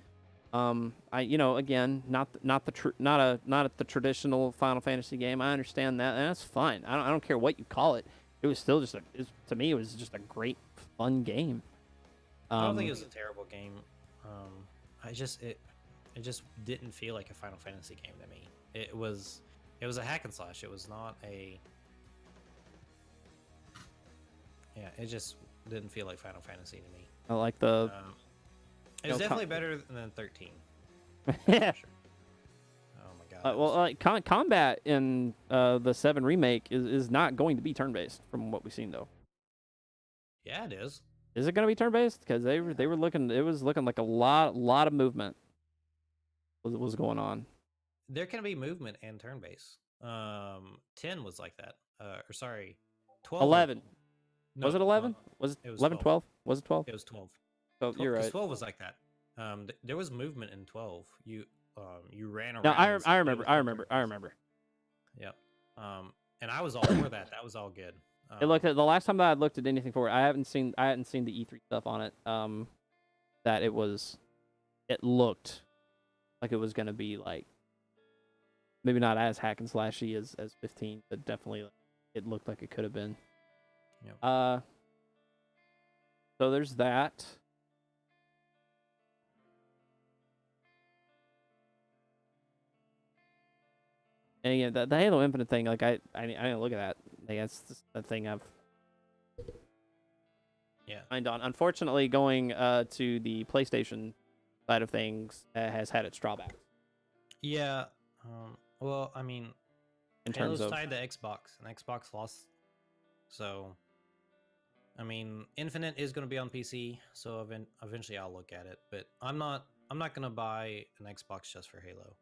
Again, not the traditional Final Fantasy game. I understand that, and that's fine. I don't care what you call it. It was still to me, it was just a great, fun game. I don't think it was a terrible game. It just didn't feel like a Final Fantasy game to me. It was a hack and slash. It was not a. Yeah, it just didn't feel like Final Fantasy to me. I like the. It was definitely better than 13. Yeah. Sure. Oh my god. Well, like combat in the 7 remake is not going to be turn based from what we've seen though. Yeah, it is. Is it going to be turn based? Because they were looking. It was looking like a lot of movement was going on. There can be movement and turn based. 10 was like that. 12. 11. No, was it 11? Was it 11? 12? Was it 12? It was 12. Oh, you're right. 12 was like that. There was movement in 12. You ran around. No, I remember. Yep. And I was all for that. That was all good. The last time that I looked at anything for it, I hadn't seen the E3 stuff on it. That it looked like it was gonna be like maybe not as hack and slashy as 15, but definitely it looked like it could have been. Yep. So there's that. And again, the Halo Infinite thing, like I didn't look at that. Like that's the thing I've mind on. Unfortunately, going to the PlayStation side of things has had its drawbacks. Yeah. Well, I mean, in Halo's terms of tied to Xbox, and Xbox lost. So, I mean, Infinite is going to be on PC, so eventually I'll look at it. But I'm not going to buy an Xbox just for Halo.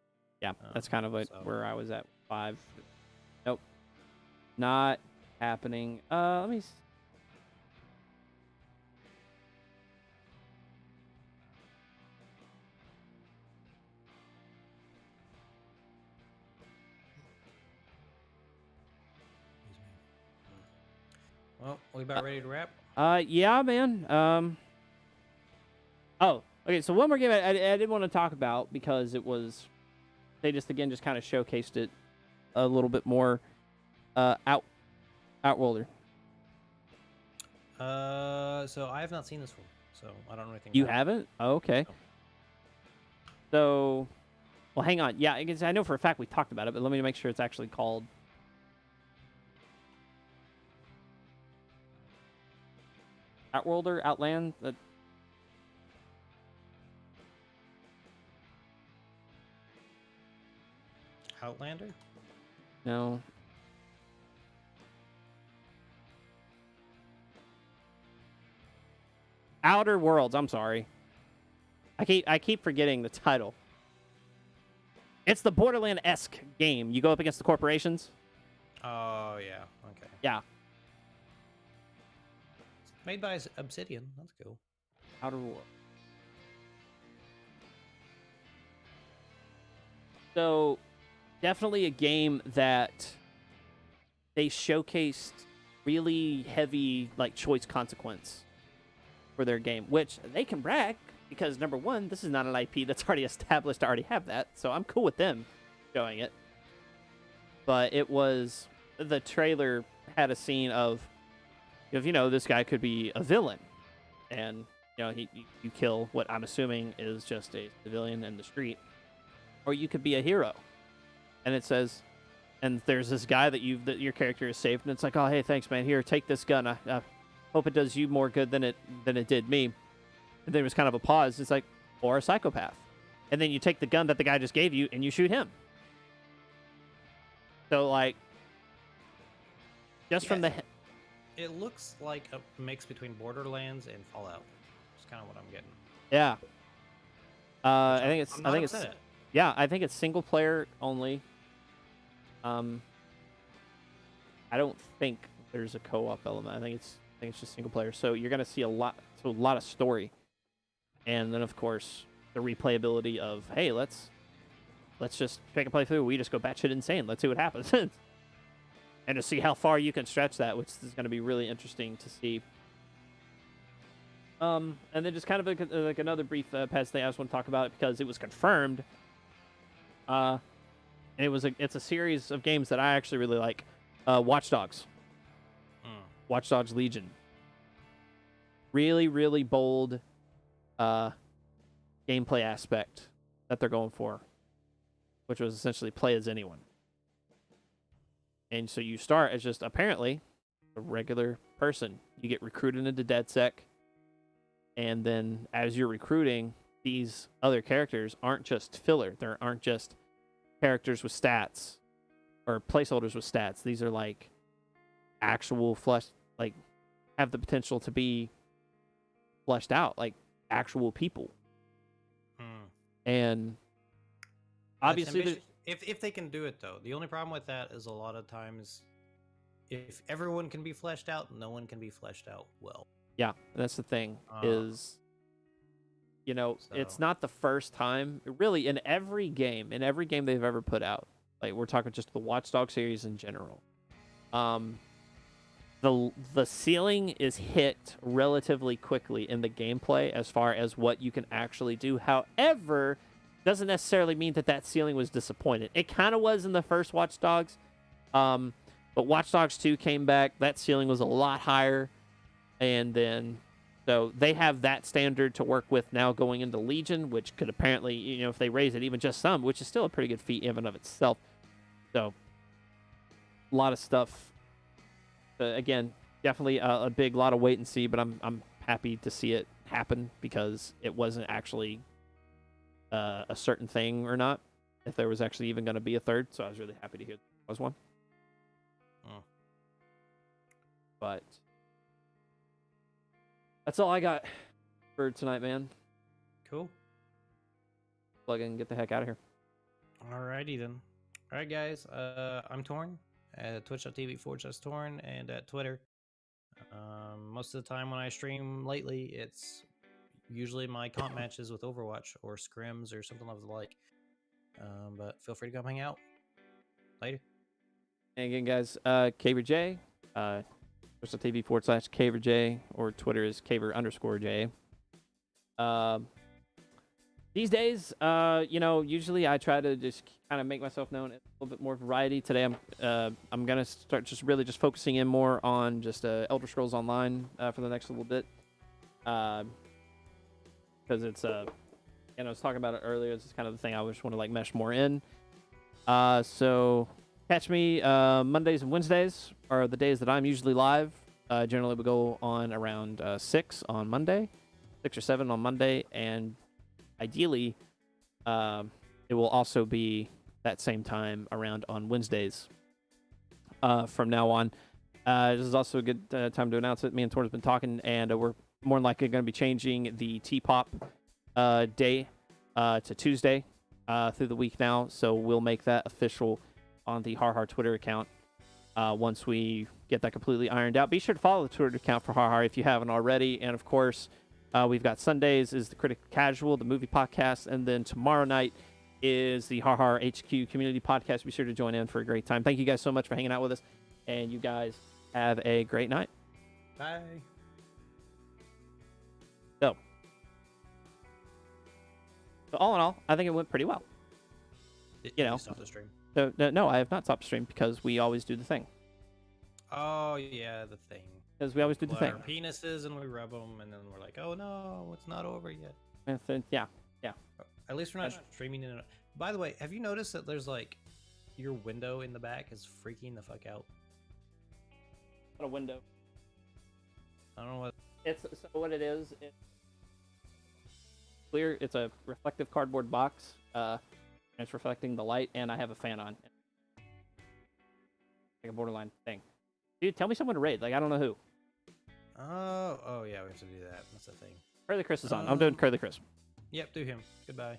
Yeah, that's kind of like where I was at 5. Nope, not happening. Let me. Well, we about ready to wrap? Yeah, man. Oh, okay. So one more game I did want to talk about because they just kind of showcased it a little bit more. Outworlder. So I have not seen this one, so I don't know anything. You haven't? Oh, okay. So, well, hang on. Yeah, I know for a fact we talked about it, but let me make sure it's actually called. Outworlder, Outland. Outlander? No. Outer Worlds. I'm sorry. I keep forgetting the title. It's the Borderland-esque game. You go up against the corporations. Oh yeah. Okay. Yeah. It's made by Obsidian. That's cool. Outer World. So, definitely a game that they showcased really heavy like choice consequence for their game, which they can brag because number one, this is not an IP that's already established to already have that, so I'm cool with them showing it. But it was the trailer had a scene of if this guy could be a villain, and you kill what I'm assuming is just a civilian in the street, or you could be a hero, and it says. And there's this guy that your character is saved, and it's like, oh hey, thanks man. Here, take this gun. I hope it does you more good than it did me. And there was kind of a pause. It's like, or a psychopath, and then you take the gun that the guy just gave you and you shoot him. So like, just from the, it looks like a mix between Borderlands and Fallout. That's kind of what I'm getting. Yeah. I think it's single player only. I don't think there's a co-op element. I think it's just single player. So you're gonna see a lot of story, and then of course the replayability of hey, let's just pick a playthrough. We just go batshit insane. Let's see what happens, and to see how far you can stretch that, which is gonna be really interesting to see. And then just kind of like another brief past thing I just want to talk about because it was confirmed. And it's a series of games that I actually really like. Watch Dogs. Watch Dogs Legion. Really, really bold gameplay aspect that they're going for, which was essentially play as anyone. And so you start as just apparently a regular person. You get recruited into DedSec, and then as you're recruiting, these other characters aren't just filler. There aren't just characters with stats or placeholders with stats. These are like actual flesh, like have the potential to be fleshed out, like actual people. And obviously, if they can do it though, the only problem with that is a lot of times, if everyone can be fleshed out, no one can be fleshed out well. Yeah, that's the thing. It's not the first time. Really, in every game they've ever put out, like we're talking just the Watch Dogs series in general, the ceiling is hit relatively quickly in the gameplay as far as what you can actually do. However, doesn't necessarily mean that ceiling was disappointed. It kind of was in the first Watch Dogs, but Watch Dogs 2 came back. That ceiling was a lot higher, and then so they have that standard to work with now going into Legion, which could apparently, if they raise it even just some, which is still a pretty good feat even of itself. So a lot of stuff. Again, definitely a big lot of wait and see, but I'm happy to see it happen because it wasn't actually a certain thing or not. If there was actually even going to be a third, so I was really happy to hear there was one. But that's all I got for tonight, man. Cool. Plug in and get the heck out of here. Alrighty then. Alright guys, I'm Toarn at twitch.tv/Toarn and at Twitter. Most of the time when I stream lately, it's usually my comp matches with Overwatch or scrims or something of the like. But feel free to come hang out. Later. And again, guys, KaverJ, twitch.tv/KaverJ, or Twitter is Kaver_J. These days, usually I try to just kind of make myself known a little bit more variety. Today, I'm gonna start just focusing in more on just Elder Scrolls Online for the next little bit, because it's I was talking about it earlier. It's just kind of the thing I just want to like mesh more in. So catch me Mondays and Wednesdays are the days that I'm usually live. Generally, we go on around 6 on Monday, 6 or 7 on Monday, and ideally, it will also be that same time around on Wednesdays from now on. This is also a good time to announce it. Me and Toarn have been talking, and we're more than likely going to be changing the Tpop day to Tuesday through the week now, so we'll make that official on the Har Twitter account once we get that completely ironed out. Be sure to follow the Twitter account for Har if you haven't already, and of course, we've got Sundays is the Critic Casual, the movie podcast, and then tomorrow night is the Har HQ community podcast. Be sure to join in for a great time. Thank you guys so much for hanging out with us, and you guys have a great night. Bye. So all in all, I think it went pretty well. You know, stop the stream. So, no, I have not stopped the stream because we always do the thing. Oh yeah, the thing. Because we always do the thing. Our penises and we rub them, and then we're like, oh no, it's not over yet. And so, yeah. At least we're not streaming in. By the way, have you noticed that there's like your window in the back is freaking the fuck out? A window. I don't know what. It's so what it is. It's clear. It's a reflective cardboard box. And it's reflecting the light, and I have a fan on. Like a borderline thing. Dude, tell me someone to raid. Like I don't know who. Oh yeah, we have to do that. That's the thing. Curly Chris is on. I'm doing Curly Chris. Yep, do him. Goodbye.